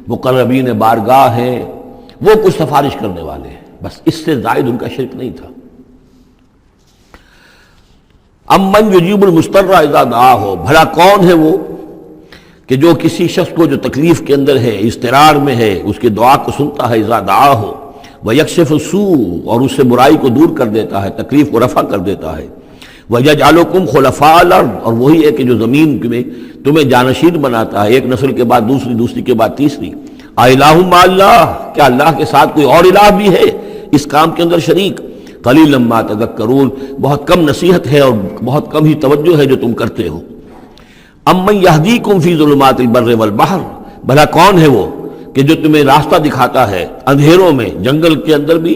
مقربین بارگاہ ہیں، وہ کچھ سفارش کرنے والے ہیں، بس اس سے زائد ان کا شرک نہیں تھا۔ امن یجیب المضطر اذا دعاہ، بھلا کون ہے وہ کہ جو کسی شخص کو جو تکلیف کے اندر ہے، اضطرار میں ہے، اس کی دعا کو سنتا ہے، اذا دعاہ ویکشف السوء، اور اس سے برائی کو دور کر دیتا ہے، تکلیف کو رفع کر دیتا ہے، وَيَجْعَلُكُمْ خُلَفَاءَ الْأَرْضِ، اور وہی ہے کہ جو زمین میں تمہیں جانشین بناتا ہے، ایک نسل کے بعد دوسری، دوسری کے بعد تیسری۔ اِلَٰهٌ مَّعَ اللَّهِ، کیا اللہ کے ساتھ کوئی اور الہ بھی ہے اس کام کے اندر شریک؟ قَلِيلًا مَّا تَذَكَّرُونَ، بہت کم نصیحت ہے اور بہت کم ہی توجہ ہے جو تم کرتے ہو۔ اَمَّن يَهْدِيكُمْ فِي ظُلُمَاتِ الْبَرِّ وَالْبَحْرِ، بھلا کون ہے وہ کہ جو تمہیں راستہ دکھاتا ہے اندھیروں میں، جنگل کے اندر بھی،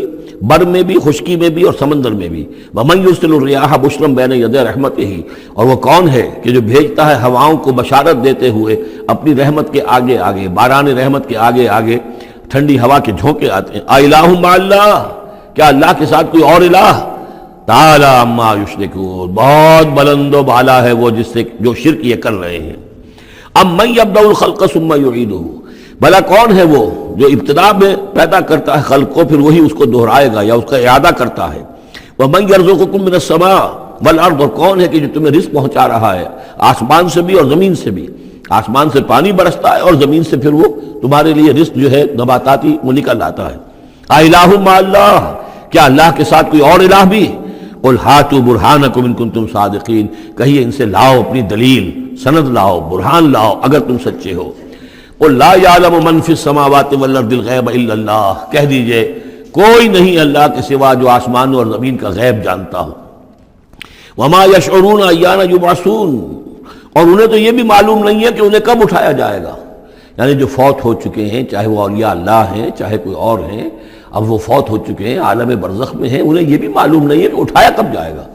بر میں بھی، خشکی میں بھی اور سمندر میں بھی۔ وَمَن يُرْسِلُ الرِّيَاحَ بُشْرًا بَيْنَ يَدَيْ رَحْمَتِهِ، اور وہ کون ہے کہ جو بھیجتا ہے ہواؤں کو بشارت دیتے ہوئے اپنی رحمت کے آگے آگے، باران رحمت کے آگے آگے ٹھنڈی ہوا کے جھونکے آتے ہیں۔ اِلَٰهٌ مَّعَ اللَّهِ، کیا اللہ کے ساتھ کوئی اور الہ؟ تعالیٰ عما یشرکون، بہت بلند و بالا ہے وہ جس سے جو شرک یہ کر رہے ہیں۔ امن یبدأ الخلق ثم یعیدہ، بھلا کون ہے وہ جو ابتدا میں پیدا کرتا ہے خلق کو، پھر وہی اس کو دہرائے گا یا اس کا اعادہ کرتا ہے۔ ومن یرزقکم من السماء والارض، اور کون ہے کہ جو تمہیں رزق پہنچا رہا ہے آسمان سے بھی اور زمین سے بھی، آسمان سے پانی برستا ہے اور زمین سے پھر وہ تمہارے لیے رزق جو ہے نباتاتی وہ نکل آتا ہے۔ اِلٰہٌ مع اللہ، کیا اللہ کے ساتھ کوئی اور الہ بھی؟ قل ہاتوا برہانکم ان کنتم صادقین، کہیے ان سے لاؤ اپنی دلیل، سند لاؤ، برہان لاؤ اگر تم سچے ہو۔ قل لا یعلم من فی السماوات والارض الغیب الا اللہ، کہہ دیجئے کوئی نہیں اللہ کے سوا جو آسمانوں اور زمین کا غیب جانتا ہو۔ وما یشعرون ایان یبعثون، اور انہیں تو یہ بھی معلوم نہیں ہے کہ انہیں کب اٹھایا جائے گا، یعنی جو فوت ہو چکے ہیں، چاہے وہ اولیاء اللہ ہیں چاہے کوئی اور ہیں، اب وہ فوت ہو چکے ہیں، عالم برزخ میں ہیں، انہیں یہ بھی معلوم نہیں ہے کہ اٹھایا کب جائے گا۔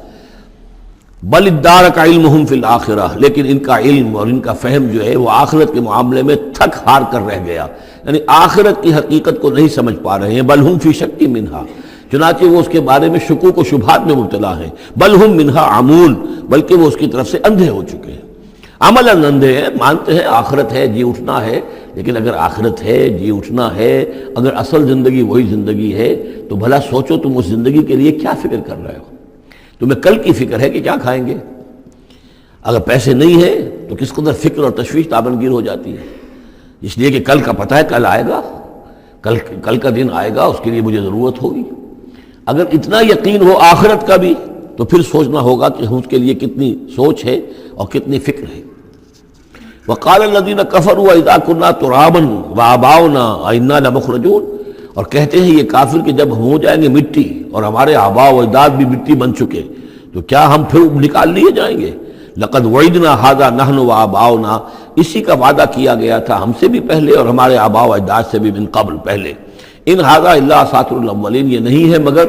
بل ادارک علمہم فی الآخرہ، لیکن ان کا علم اور ان کا فہم جو ہے وہ آخرت کے معاملے میں تھک ہار کر رہ گیا، یعنی آخرت کی حقیقت کو نہیں سمجھ پا رہے ہیں۔ بل ہم فی شک منہا، چنانچہ وہ اس کے بارے میں شکوک و شبہات میں مبتلا ہیں۔ بل ہم منہا عمون، بلکہ وہ اس کی طرف سے اندھے ہو چکے ہیں، عملاً اندھے ہیں، مانتے ہیں آخرت ہے، جی اٹھنا ہے، لیکن اگر آخرت ہے، جی اٹھنا ہے، اگر اصل زندگی وہی زندگی ہے تو بھلا سوچو تم اس زندگی کے لیے کیا فکر کر رہے ہو؟ تمہیں کل کی فکر ہے کہ کیا کھائیں گے؟ اگر پیسے نہیں ہیں تو کس قدر فکر اور تشویش تابنگیر ہو جاتی ہے، اس لیے کہ کل کا پتہ ہے کل آئے گا، کل کا دن آئے گا، اس کے لیے مجھے ضرورت ہوگی۔ اگر اتنا یقین ہو آخرت کا بھی تو پھر سوچنا ہوگا کہ اس کے لیے کتنی سوچ ہے اور کتنی فکر ہے۔ وقال الذين كفروا اذا كنا ترابا وآباؤنا أئنا لمخرجون، اور کہتے ہیں یہ کافر کہ جب ہم ہو جائیں گے مٹی اور ہمارے آباء و اجداد بھی مٹی بن چکے تو کیا ہم پھر نکال لیے جائیں گے؟ لقد وعدنا هذا نحن وآباؤنا، اسی کا وعدہ کیا گیا تھا ہم سے بھی پہلے اور ہمارے آباء و اجداد سے بھی من قبل پہلے۔ ان هذا الا اساطیر الاولین، یہ نہیں ہے مگر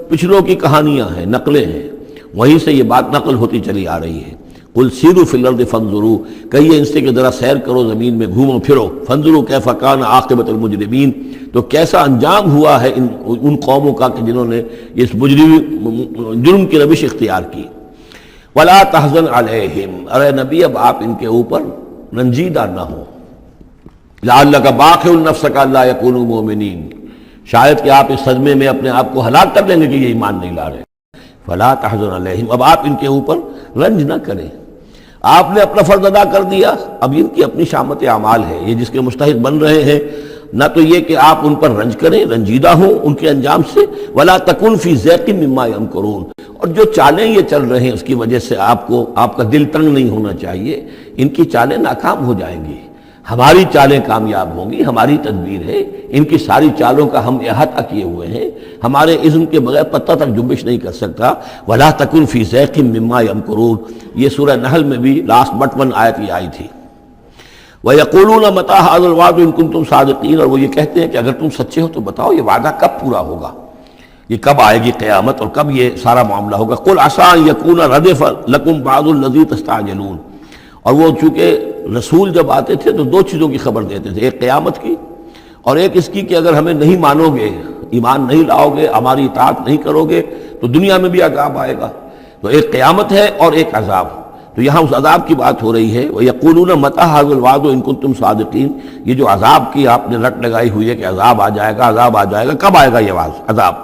پچھلوں کی کہانیاں ہیں، نقلیں ہیں، وہیں سے یہ بات نقل ہوتی چلی آ رہی ہے۔ قل سیروا فی الارض فانظروا، کہیے ان سے کہ ذرا سیر کرو زمین میں، گھومو پھرو، فانظروا کیف کان عاقبۃ المجرمین، تو کیسا انجام ہوا ہے ان قوموں کا کہ جنہوں نے اس جرم کی روش اختیار کی۔ ولا تحزن علیہم، ارے نبی اب آپ ان کے اوپر رنجیدہ نہ ہو۔ لعلک باخع نفسک الا یکونوا مؤمنین، شاید کہ آپ اس صدمے میں اپنے آپ کو ہلاک کر لیں گے کہ یہ ایمان نہیں لا رہے۔ فلا تحزن علیہم، اب آپ ان کے اوپر رنج نہ کریں، آپ نے اپنا فرض ادا کر دیا، اب ان کی اپنی شامت اعمال ہے، یہ جس کے مستحق بن رہے ہیں، نہ تو یہ کہ آپ ان پر رنج کریں، رنجیدہ ہوں ان کے انجام سے۔ ولا تکن فی ضیق مما یمکرون، اور جو چالیں یہ چل رہے ہیں اس کی وجہ سے آپ کا دل تنگ نہیں ہونا چاہیے، ان کی چالیں ناکام ہو جائیں گی، ہماری چالیں کامیاب ہوں گی، ہماری تدبیر ہے، ان کی ساری چالوں کا ہم احاطہ کیے ہوئے ہیں، ہمارے اذن کے بغیر پتہ تک جنبش نہیں کر سکتا۔ ولا تکن فی ضیق مما یمکرون، یہ سورہ نحل میں بھی لاسٹ بٹ 1 آیت یہ آئی تھی۔ وَيَقُولُونَ مَتَىٰ هَٰذَا الْوَعْدُ إِن كُنتُمْ صَادِقِينَ، اور وہ یہ کہتے ہیں کہ اگر تم سچے ہو تو بتاؤ یہ وعدہ کب پورا ہوگا، یہ کب آئے گی قیامت اور کب یہ سارا معاملہ ہوگا. قل عسیٰ ان یکون ردف لکم بعض الذی تستعجلون. اور وہ چونکہ رسول جب آتے تھے تو دو چیزوں کی خبر دیتے تھے، ایک قیامت کی اور ایک اس کی کہ اگر ہمیں نہیں مانو گے، ایمان نہیں لاؤ گے، ہماری اطاعت نہیں کرو گے تو دنیا میں بھی عذاب آئے گا. تو ایک قیامت ہے اور ایک عذاب. تو یہاں اس عذاب کی بات ہو رہی ہے. وَيَقُولُونَ مَتَىٰ هَٰذَا الْوَعْدُ إِن كُنتُمْ صَادِقِينَ. یہ جو عذاب کی آپ نے رٹ لگائی ہوئی ہے کہ عذاب آ جائے گا، عذاب آ جائے گا، کب آئے گا یہ عذاب؟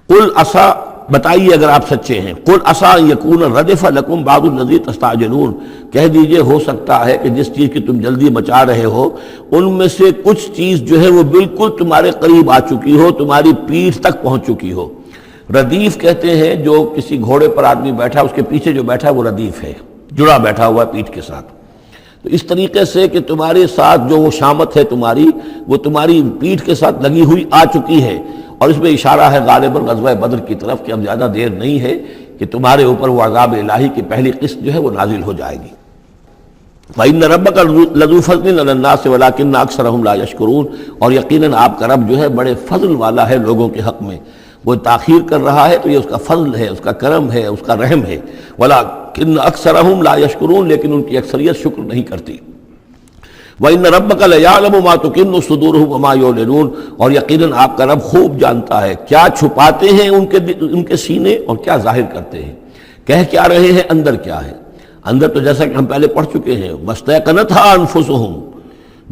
قُلْ عَسَىٰ، بتائیے اگر آپ سچے ہیں. قُلْ عَسَىٰ أَن يَكُونَ رَدِفَ لَكُمْ بَعْضُ الَّذِي تَسْتَعْجِلُونَ. کہہ دیجئے ہو سکتا ہے کہ جس چیز کی تم جلدی مچا رہے ہو ان میں سے کچھ چیز جو ہے وہ بالکل تمہارے قریب آ چکی ہو، تمہاری پیٹھ تک پہنچ چکی ہو. ردیف کہتے ہیں جو کسی گھوڑے پر آدمی بیٹھا اس کے پیچھے جو بیٹھا وہ ردیف ہے، جڑا بیٹھا ہوا ہے پیٹھ کے ساتھ. تو اس طریقے سے کہ تمہارے ساتھ جو وہ شامت ہے تمہاری، وہ تمہاری پیٹھ کے ساتھ لگی ہوئی آ چکی ہے. اور اس میں اشارہ ہے غالباً غزوہ بدر کی طرف کہ اب زیادہ دیر نہیں ہے کہ تمہارے اوپر وہ عذاب الہی کی پہلی قسط جو ہے وہ نازل ہو جائے گی. فَإِنَّ رَبَّكَ لَذُو فَضْلٍ عَلَى النَّاسِ وَلَٰكِنَّ أَكْثَرَهُمْ لَا يَشْكُرُونَ. اور یقیناً آپ کا رب جو ہے بڑے فضل والا ہے لوگوں کے حق میں. وہ تاخیر کر رہا ہے تو یہ اس کا فضل ہے، اس کا کرم ہے، اس کا رحم ہے. وَلَٰكِنَّ أَكْثَرَهُمْ لَا يَشْكُرُونَ. لیکن ان کی اکثریت شکر نہیں کرتی. وَإِنَّ رَبَّكَ لَيَعْلَمُ مَا تُكِنُّ صُدُورُهُمْ وَمَا يُعْلِنُونَ. اور یقیناً آپ کا رب خوب جانتا ہے کیا چھپاتے ہیں ان کے سینے اور کیا ظاہر کرتے ہیں، کہہ کیا رہے ہیں، اندر کیا ہے. اندر تو جیسا کہ ہم پہلے پڑھ چکے ہیں وَاسْتَيْقَنَتْهَا أَنفُسُهُمْ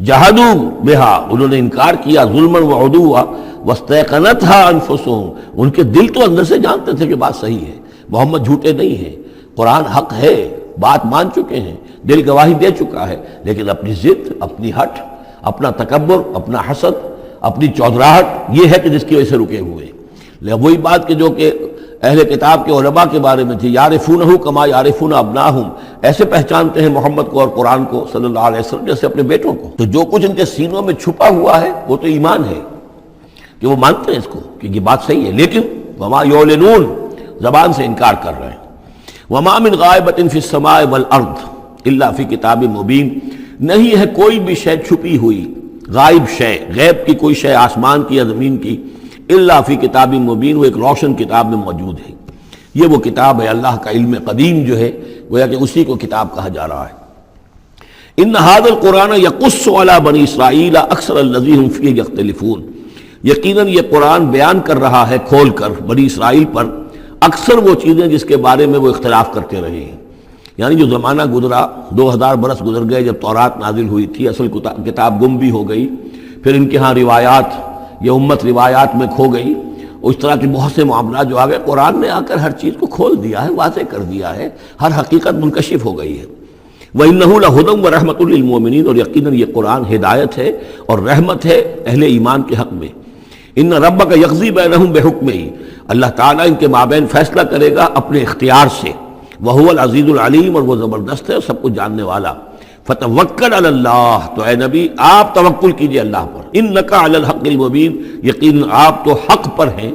جَحَدُوا بِهَا. انہوں نے انکار کیا ظلمًا وعدوا. وَاسْتَيْقَنَتْهَا أَنفُسُهُمْ. ان کے دل تو اندر سے جانتے تھے کہ بات صحیح ہے، محمد جھوٹے نہیں ہیں، قرآن حق ہے، بات مان چکے ہیں، دل گواہی دے چکا ہے. لیکن اپنی ضد، اپنی ہٹ، اپنا تکبر، اپنا حسد، اپنی چودراہٹ، یہ ہے کہ جس کی وجہ سے رکے ہوئے. وہی بات کہ جو کہ اہل کتاب کے علماء کے بارے میں تھی، یعرفونہ کما یعرفون ابناہم. ایسے پہچانتے ہیں محمد کو اور قرآن کو صلی اللہ علیہ وسلم جیسے اپنے بیٹوں کو. تو جو کچھ ان کے سینوں میں چھپا ہوا ہے وہ تو ایمان ہے کہ وہ مانتے ہیں اس کو کہ یہ بات صحیح ہے. لیکن وما یعلنون، زبان سے انکار کر رہے ہیں. وما من غائبۃ فی السماء والارض الا فی کتاب مبین. نہیں ہے کوئی بھی شے چھپی ہوئی، غائب شے، غیب کی کوئی شے آسمان کی یا زمین کی، الا فی کتاب مبین، وہ ایک روشن کتاب میں موجود ہے. یہ وہ کتاب ہے اللہ کا علم قدیم جو ہے، گویا کہ اسی کو کتاب کہا جا رہا ہے. ان ھذا القرآن یقص علی بنی اسرائیل اکثر الذی ھم فیہ یختلفون. یقیناً یہ قرآن بیان کر رہا ہے کھول کر بنی اسرائیل پر اکثر وہ چیزیں جس کے بارے میں وہ اختلاف کرتے رہے ہیں. یعنی جو زمانہ گزرا، 2000 برس گزر گئے جب تورات نازل ہوئی تھی، اصل کتاب گم بھی ہو گئی، پھر ان کے ہاں روایات، یہ امت روایات میں کھو گئی، اس طرح کے بہت سے معاملات جو آ گئے. قرآن نے آ کر ہر چیز کو کھول دیا ہے، واضح کر دیا ہے، ہر حقیقت منکشف ہو گئی ہے. وَإِنَّهُ لَهُدًى وَرَحْمَةٌ لِّلْمُؤْمِنِينَ. اور یقیناً یہ قرآن ہدایت ہے اور رحمت ہے اہل ایمان کے حق میں. ان ربک یقضی بینہم بحکمہ. اللہ تعالیٰ ان کے مابین فیصلہ کرے گا اپنے اختیار سے. وہو العزیز العلیم، اور وہ زبردست ہے اور سب کچھ جاننے والا. فتوکل علی اللہ. تو اے نبی آپ توکل کیجئے اللہ پر. انک علی الحق المبین. یقیناً آپ تو حق پر ہیں،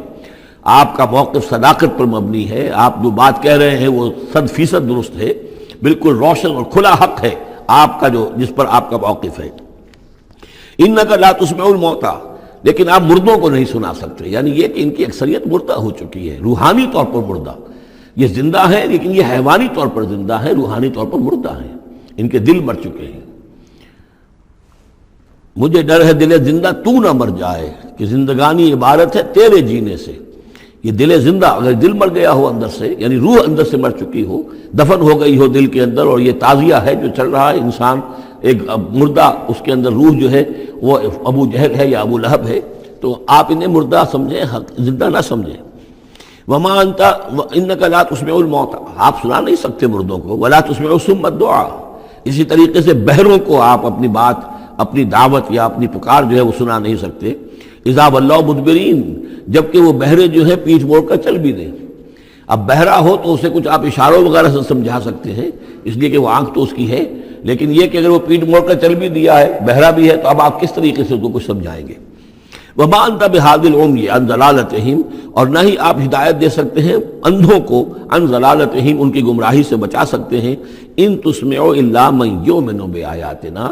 آپ کا موقف صداقت پر مبنی ہے، آپ جو بات کہہ رہے ہیں وہ 100% درست ہے، بالکل روشن اور کھلا حق ہے آپ کا جو جس پر آپ کا موقف ہے. انک لا تسمع الموتى. لیکن آپ مردوں کو نہیں سنا سکتے. یعنی یہ کہ ان کی اکثریت مردہ ہو چکی ہے، روحانی طور پر مردہ. یہ زندہ ہیں لیکن یہ حیوانی طور پر زندہ ہیں، روحانی طور پر مردہ ہیں، ان کے دل مر چکے ہیں. مجھے ڈر ہے دل زندہ تو نہ مر جائے، کہ زندگانی عبارت ہے تیرے جینے سے. یہ دل زندہ، اگر دل مر گیا ہو اندر سے، یعنی روح اندر سے مر چکی ہو، دفن ہو گئی ہو دل کے اندر، اور یہ تعزیہ ہے جو چل رہا ہے، انسان ایک مردہ، اس کے اندر روح جو ہے وہ ابو جہل ہے یا ابو لہب ہے، تو آپ انہیں مردہ سمجھیں، زندہ نہ سمجھیں. وما انت انک لا تسمع الموتى. آپ سنا نہیں سکتے مردوں کو. ولا تسمع الصم الدعاء. اسی طریقے سے بہروں کو آپ اپنی بات، اپنی دعوت یا اپنی پکار جو ہے وہ سنا نہیں سکتے. اذا ولوا مدبرین. جبکہ وہ بہرے جو ہے پیٹھ موڑ کر چل بھی دیں. اب بہرا ہو تو اسے کچھ آپ اشاروں وغیرہ سے سمجھا سکتے ہیں، اس لیے کہ وہ آنکھ تو اس کی ہے، لیکن یہ کہ اگر وہ پیٹھ موڑ کر چل بھی دیا ہے، بہرا بھی ہے، تو اب آپ کس طریقے سے اس کو کچھ سمجھائیں گے. وما انت بہادی العمی عن ضلالتہم. اور نہ ہی آپ ہدایت دے سکتے ہیں اندھوں کو، عن ضلالتہم، ان کی گمراہی سے بچا سکتے ہیں. ان تسمع الا من یؤمن بآیاتنا.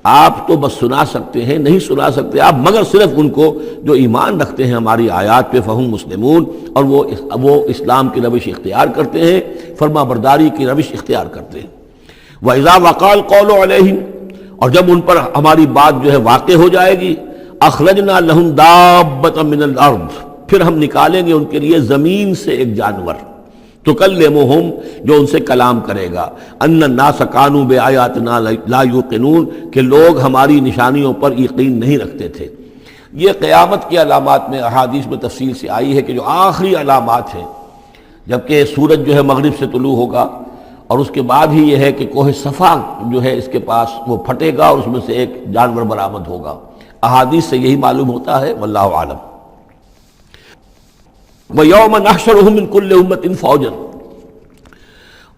آپ تو بس سنا سکتے ہیں، نہیں سنا سکتے آپ مگر صرف ان کو جو ایمان رکھتے ہیں ہماری آیات پہ، فہم مسلمون، اور وہ اسلام کی روش اختیار کرتے ہیں، فرما برداری کی روش اختیار کرتے ہیں۔ وَإِذَا وَقَعَ الْقَوْلُ عَلَيْهِمْ، اور جب ان پر ہماری بات جو ہے واقع ہو جائے گی، أَخْرَجْنَا لَهُمْ دَابَّةً مِّنَ الْأَرْضِ، پھر ہم نکالیں گے ان کے لیے زمین سے ایک جانور، تکلمہم، جو ان سے کلام کرے گا، ان الناس کانوا بآیاتنا لا یوقنون، کہ لوگ ہماری نشانیوں پر یقین نہیں رکھتے تھے۔ یہ قیامت کی علامات میں احادیث میں تفصیل سے آئی ہے کہ جو آخری علامات ہیں، جبکہ سورج جو ہے مغرب سے طلوع ہوگا، اور اس کے بعد ہی یہ ہے کہ کوہ صفا جو ہے اس کے پاس وہ پھٹے گا اور اس میں سے ایک جانور برآمد ہوگا۔ احادیث سے یہی معلوم ہوتا ہے، واللہ عالم۔ وَيَوْمَ نَحْشُرُهُم مِّن كُلِّ أُمَّةٍ فَوْجًا،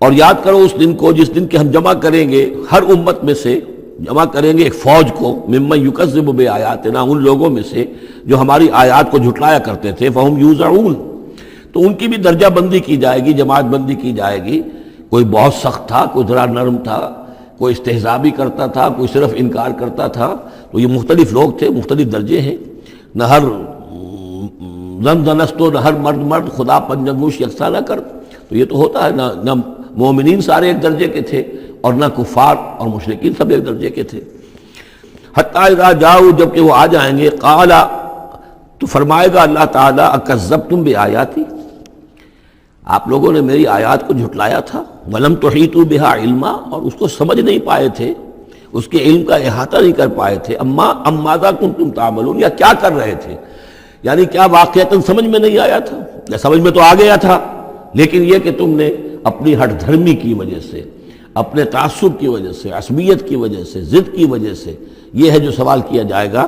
اور یاد کرو اس دن کو جس دن کہ ہم جمع کریں گے ہر امت میں سے، جمع کریں گے ایک فوج کو، ممن یکذب بآیاتنا، ان لوگوں میں سے جو ہماری آیات کو جھٹلایا کرتے تھے، فہم یوزعون، تو ان کی بھی درجہ بندی کی جائے گی، جماعت بندی کی جائے گی۔ کوئی بہت سخت تھا، کوئی ذرا نرم تھا، کوئی استہزاء بھی کرتا تھا، کوئی صرف انکار کرتا تھا، تو یہ مختلف لوگ تھے، مختلف درجے ہیں۔ نہ ہر زندنستو، نہ ہر مرد خدا پنجنگوش یکساں نہ کر، تو یہ تو ہوتا ہے، نہ مومنین سارے ایک درجے کے تھے اور نہ کفار اور مشرکین سب ایک درجے کے تھے۔ حتی اذا جاؤ، جب کہ وہ آ جائیں گے، قال، تو فرمائے گا اللہ تعالیٰ، اکذبتم بآیاتی، آپ لوگوں نے میری آیات کو جھٹلایا تھا، ولم تحیطوا بہا علما، اور اس کو سمجھ نہیں پائے تھے، اس کے علم کا احاطہ نہیں کر پائے تھے، ام ماذا کنتم تعملون، یا کیا کر رہے تھے، یعنی کیا واقعتاً سمجھ میں نہیں آیا تھا، یا سمجھ میں تو آ گیا تھا، لیکن یہ کہ تم نے اپنی ہٹ دھرمی کی وجہ سے، اپنے تعصب کی وجہ سے، عصبیت کی وجہ سے، ضد کی وجہ سے، یہ ہے جو سوال کیا جائے گا۔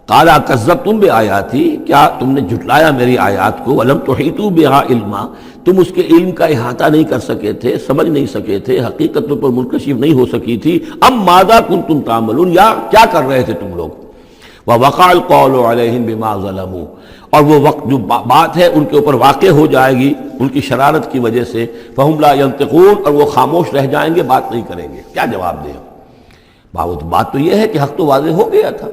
قال کذبتم بآیاتی، کیا تم نے جھٹلایا میری آیات کو، ولم تحیطوا بہا علما، تم اس کے علم کا احاطہ نہیں کر سکے تھے، سمجھ نہیں سکے تھے، حقیقت پر منکشف نہیں ہو سکی تھی، ام ماذا کنتم تعملون، یا کیا کر رہے تھے تم لوگ۔ وَوَقَعَ الْقَوْلُ عَلَيْهِمْ بِمَا ظَلَمُوا، اور وہ وقت جو بات ہے ان کے اوپر واقع ہو جائے گی ان کی شرارت کی وجہ سے، فَهُمْ لَا يَنطِقُونَ، اور وہ خاموش رہ جائیں گے، بات نہیں کریں گے، کیا جواب دیں؟ بات تو یہ ہے کہ حق تو واضح ہو گیا تھا،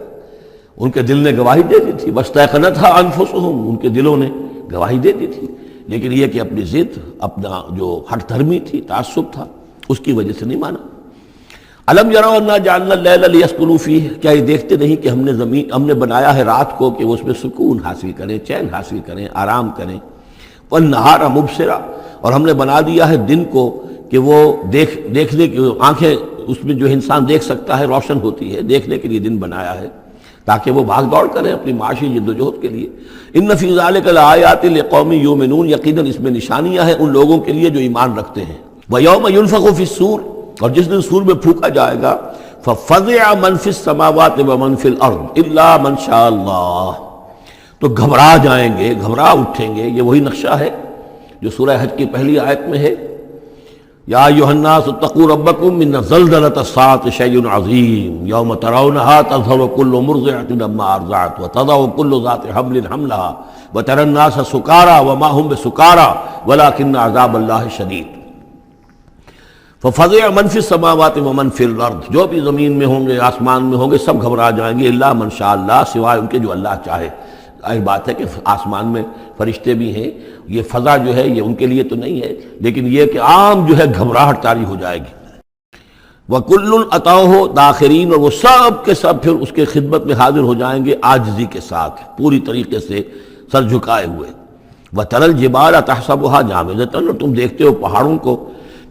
ان کے دل نے گواہی دے دی تھی، وَاسْتَيْقَنَتْهَا أَنفُسُهُمْ، ان کے دلوں نے گواہی دے دی تھی، لیکن یہ کہ اپنی ضد، اپنا جو ہٹ دھرمی تھی، تعصب تھا، اس کی وجہ سے نہیں مانا۔ الم یروا انا جعلنا اللیل لیسکنوا فیہ، کیا یہ دیکھتے نہیں کہ ہم نے بنایا ہے رات کو کہ وہ اس میں سکون حاصل کریں، چین حاصل کریں، آرام کریں، والنہار مبصرا، اور ہم نے بنا دیا ہے دن کو کہ وہ دیکھنے کی آنکھیں اس میں جو انسان دیکھ سکتا ہے روشن ہوتی ہے، دیکھنے کے لیے دن بنایا ہے تاکہ وہ بھاگ دوڑ کریں اپنی معاشی جد و جہد کے لیے۔ ان فی ذلک لآیات لقوم یؤمنون، یقیناً اس میں نشانیاں ہیں ان لوگوں کے لیے جو ایمان رکھتے ہیں۔ ویوم ینفخ فی الصور، اور جس دن سور میں پھونکا جائے گا، ففزع من فی السماوات ومن فی الارض الا من شاء اللہ، تو گھبرا جائیں گے، گھبرا اٹھیں گے۔ یہ وہی نقشہ ہے جو سورہ حج کی پہلی آیت میں ہے، یا ایھا الناس اتقوا ربکم ان زلزلۃ الساعۃ شیء عظیم یوم ترونها تذہل کل مرضعۃ عما ارضعت وتضع کل ذات حمل حملها وتری الناس سکارى وما هم بسکارى ولکن عذاب اللہ شدید۔ ففزع من فی السماوات ومن فی الارض، جو بھی زمین میں ہوں گے، آسمان میں ہوں گے، سب گھبرا جائیں گے، الا من شاء اللہ، سوائے ان کے جو اللہ چاہے۔ ظاہر بات ہے کہ آسمان میں فرشتے بھی ہیں، یہ فضا جو ہے یہ ان کے لیے تو نہیں ہے، لیکن یہ کہ عام جو ہے گھبراہٹ طاری ہو جائے گی۔ وَكُلٌّ أَتَوْهُ دَاخِرِينَ، اور وہ سب کے سب پھر اس کے خدمت میں حاضر ہو جائیں گے عاجزی کے ساتھ، پوری طریقے سے سر جھکائے ہوئے۔ وَتَرَى الْجِبَالَ تَحْسَبُهَا جَامِدَةً، اور تم دیکھتے ہو پہاڑوں کو،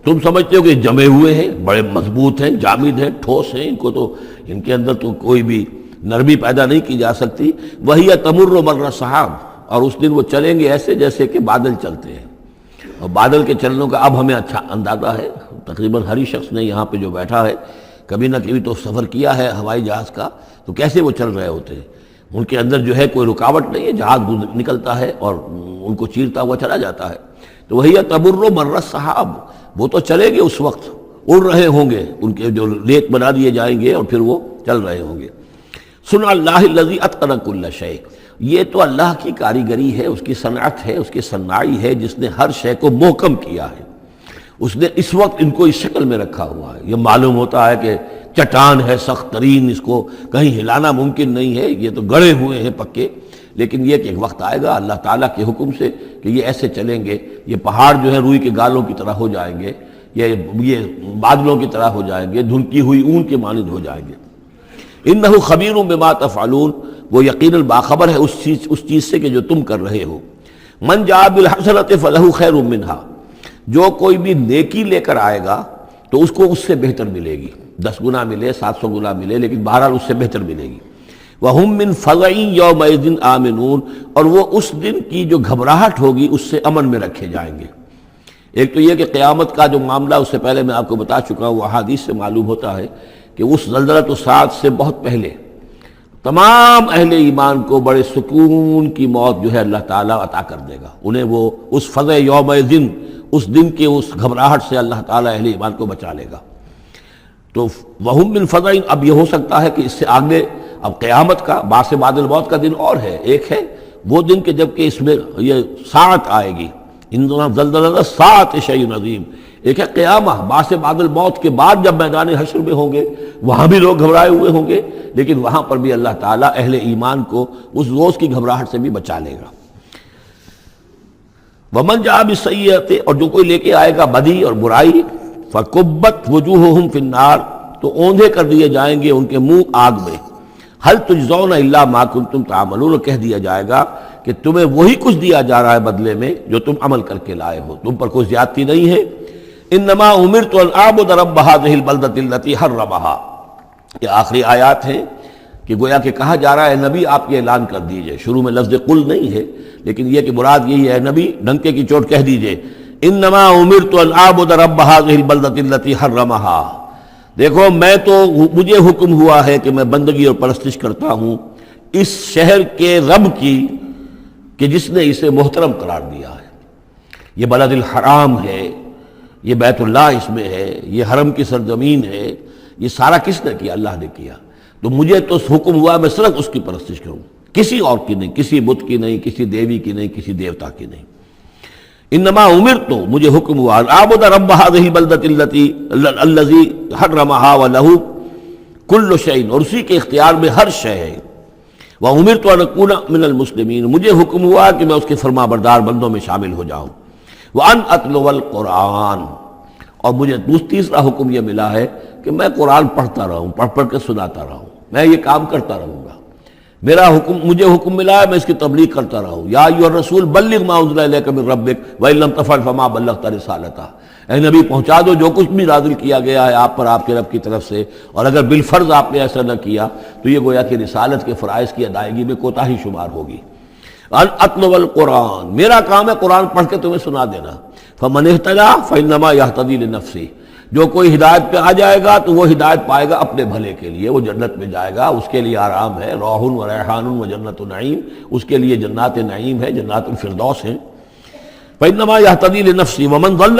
تم سمجھتے ہو کہ جمے ہوئے ہیں، بڑے مضبوط ہیں، جامد ہیں، ٹھوس ہیں، ان کے اندر تو کوئی بھی نرمی پیدا نہیں کی جا سکتی۔ وَهِيَ تَمُرُّ مَرَّ السَّحَابِ، اور اس دن وہ چلیں گے ایسے جیسے کہ بادل چلتے ہیں، اور بادل کے چلنوں کا اب ہمیں اچھا اندازہ ہے، تقریباً ہر ہی شخص نے یہاں پہ جو بیٹھا ہے کبھی نہ کبھی تو سفر کیا ہے ہوائی جہاز کا، تو کیسے وہ چل رہے ہوتے ہیں، ان کے اندر جو ہے کوئی رکاوٹ نہیں ہے، جہاز نکلتا ہے اور ان کو چیرتا ہوا چلا جاتا ہے۔ تو وَهِيَ تَمُرُّ مَرَّ السَّحَابِ، وہ تو چلیں گے اس وقت، اڑ رہے ہوں گے، ان کے جو ریت بنا دیے جائیں گے اور پھر وہ چل رہے ہوں گے۔ صنع اللہ الذی اتقن کل شیء، یہ تو اللہ کی کاریگری ہے، اس کی صنعت ہے، اس کی صنائی ہے، جس نے ہر شے کو محکم کیا ہے، اس نے اس وقت ان کو اس شکل میں رکھا ہوا ہے۔ یہ معلوم ہوتا ہے کہ چٹان ہے سخت ترین، اس کو کہیں ہلانا ممکن نہیں ہے، یہ تو گڑے ہوئے ہیں پکے، لیکن یہ کہ ایک وقت آئے گا اللہ تعالیٰ کے حکم سے کہ یہ ایسے چلیں گے، یہ پہاڑ جو ہے روئی کے گالوں کی طرح ہو جائیں گے، یہ بادلوں کی طرح ہو جائیں گے، دھنکی ہوئی اون کے مانند ہو جائیں گے۔ انہ خبیر بما تفعلون، وہ یقیناً باخبر ہے اس چیز سے کہ جو تم کر رہے ہو۔ من جاء بالحسنۃ فلہ خیر منہا، جو کوئی بھی نیکی لے کر آئے گا تو اس کو اس سے بہتر ملے گی، 10 گنا ملے 700 گنا ملے، لیکن بہرحال اس سے بہتر ملے گی۔ وَهُم مِّن فَزَعٍ يَوْمَئِذٍ آمِنُونَ، اور وہ اس دن کی جو گھبراہٹ ہوگی اس سے امن میں رکھے جائیں گے۔ ایک تو یہ کہ قیامت کا جو معاملہ، اس سے پہلے میں آپ کو بتا چکا ہوں، وہ احادیث سے معلوم ہوتا ہے کہ اس زلزلۃ الساعۃ سے بہت پہلے تمام اہل ایمان کو بڑے سکون کی موت جو ہے اللہ تعالیٰ عطا کر دے گا، انہیں وہ اس فزع یومئذ، اس دن کے اس گھبراہٹ سے اللہ تعالیٰ اہل ایمان کو بچا لے گا۔ تو وَهُم مِّن فَزَعٍ، اب یہ ہو سکتا ہے کہ اس سے آگے اب قیامت کا بعث بعد الموت کا دن اور ہے، ایک ہے وہ دن کہ جب کہ اس میں یہ ساعت آئے گی، اِنَّا زَلْزَلَةَ السَّاعَةِ شَيْءٌ عَظِيمٌ، ایک ہے قیامہ بعث بعد الموت کے بعد جب میدان حشر میں ہوں گے، وہاں بھی لوگ گھبرائے ہوئے ہوں گے، لیکن وہاں پر بھی اللہ تعالیٰ اہل ایمان کو اس روز کی گھبراہٹ سے بھی بچا لے گا۔ وَمَنْ جَاءَ بِالسَّيِّئَةِ، اور جو کوئی لے کے آئے گا بدی اور برائی، فَكُبَّتْ وُجُوهُهُمْ فِي النَّارِ، تو اوندھے کر دیے جائیں گے ان کے منہ آگ میں۔ هَلْ تُجْزَوْنَ إِلَّا مَا كُنتُمْ تَعْمَلُونَ، کہہ دیا جائے گا کہ تمہیں وہی کچھ دیا جا رہا ہے بدلے میں جو تم عمل کر کے لائے ہو، تم پر کوئی زیادتی نہیں ہے۔ إِنَّمَا أُمِرْتُ أَنْ أَعْبُدَ رَبَّ هَذِهِ الْبَلْدَةِ الَّتِي حَرَّمَهَا، یہ آخری آیات ہیں کہ گویا کہ کہا جا رہا ہے نبی آپ یہ اعلان کر دیجئے، شروع میں لفظ قل نہیں ہے لیکن یہ کہ مراد یہی ہے نبی ڈنکے کی چوٹ کہہ دیجئے، انما امرت ان اعبد رب هذه البلدة التي حرمها، دیکھو میں تو مجھے حکم ہوا ہے کہ میں بندگی اور پرستش کرتا ہوں اس شہر کے رب کی کہ جس نے اسے محترم قرار دیا ہے۔ یہ بلد الحرام ہے، یہ بیت اللہ اس میں ہے، یہ حرم کی سرزمین ہے، یہ سارا کس نے کیا؟ اللہ نے کیا۔ تو مجھے تو حکم ہوا میں صرف اس کی پرستش کروں، کسی اور کی نہیں، کسی بت کی نہیں، کسی دیوی کی نہیں، کسی دیوتا کی نہیں۔ انما امرت، مجھے حکم ہوا اعبد رب هذه البلدة الذي حرمها وله كل شيء، اور اسی کے اختیار میں ہر شے ہے۔ وامرت ان اكون من المسلمین، مجھے حکم ہوا کہ میں اس کے فرما بردار بندوں میں شامل ہو جاؤں۔ وان اتلو القرآن، اور مجھے تیسرا حکم یہ ملا ہے کہ میں قرآن پڑھتا رہوں، پڑھ پڑھ کے سناتا رہوں، میں یہ کام کرتا رہوں گا۔ میرا حکم، مجھے حکم ملا ہے میں اس کی تبلیغ کرتا رہوں۔ یا ایھا الرسول بلغ ما انزل الیک من ربک وان لم تفعل فما بلغت رسالتہ، اے نبی پہنچا دو جو کچھ بھی نازل کیا گیا ہے آپ پر آپ کے رب کی طرف سے، اور اگر بالفرض آپ نے ایسا نہ کیا تو یہ گویا کہ رسالت کے فرائض کی ادائیگی میں کوتاہی شمار ہوگی۔ ان اتلو القرآن، میرا کام ہے قرآن پڑھ کے تمہیں سنا دینا۔ فمن اہتدی فانما یہتدی لنفسہ، جو کوئی ہدایت پہ آ جائے گا تو وہ ہدایت پائے گا اپنے بھلے کے لیے، وہ جنت میں جائے گا، اس کے لیے آرام ہے، روح و ریحان و جنت نعیم، اس کے لیے جنات نعیم ہے، جنات الفردوس ہیں۔ فانما یہتدی لنفسہ ومن ضل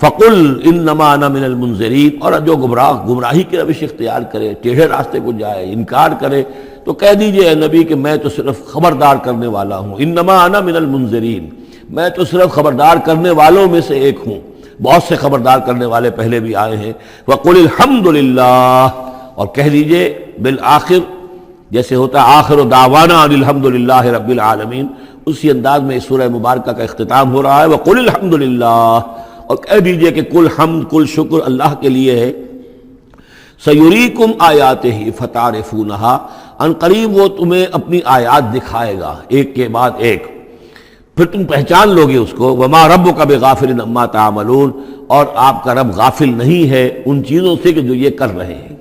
فقل انما انا من المنذرین، اور جو گمراہی کی روش اختیار کرے، ٹیڑھے راستے کو جائے، انکار کرے، تو کہہ دیجئے اے نبی کہ میں تو صرف خبردار کرنے والا ہوں، انما انا من المنذرین، میں تو صرف خبردار کرنے والوں میں سے ایک ہوں، بہت سے خبردار کرنے والے پہلے بھی آئے ہیں۔ وَقُلِ الْحَمْدُ لِلَّهِ، اور کہہ دیجئے بالآخر، جیسے ہوتا ہے آخر دعوانا ان الحمد للہ رب العالمین، اسی انداز میں اس سورہ مبارکہ کا اختتام ہو رہا ہے۔ وَقُلِ الْحَمْدُ لِلَّهِ، اور کہہ دیجئے کہ کل حمد کل شکر اللہ کے لیے ہے۔ سَيُرِيكُمْ آیَاتِهِ فَتَعْرِفُونَهَا، ان قریب وہ تمہیں اپنی آیات دکھائے گا ایک کے بعد ایک، پھر تم پہچان لوگے اس کو۔ وما ربک بغافل عما تعملون، اور آپ کا رب غافل نہیں ہے ان چیزوں سے کہ جو یہ کر رہے ہیں۔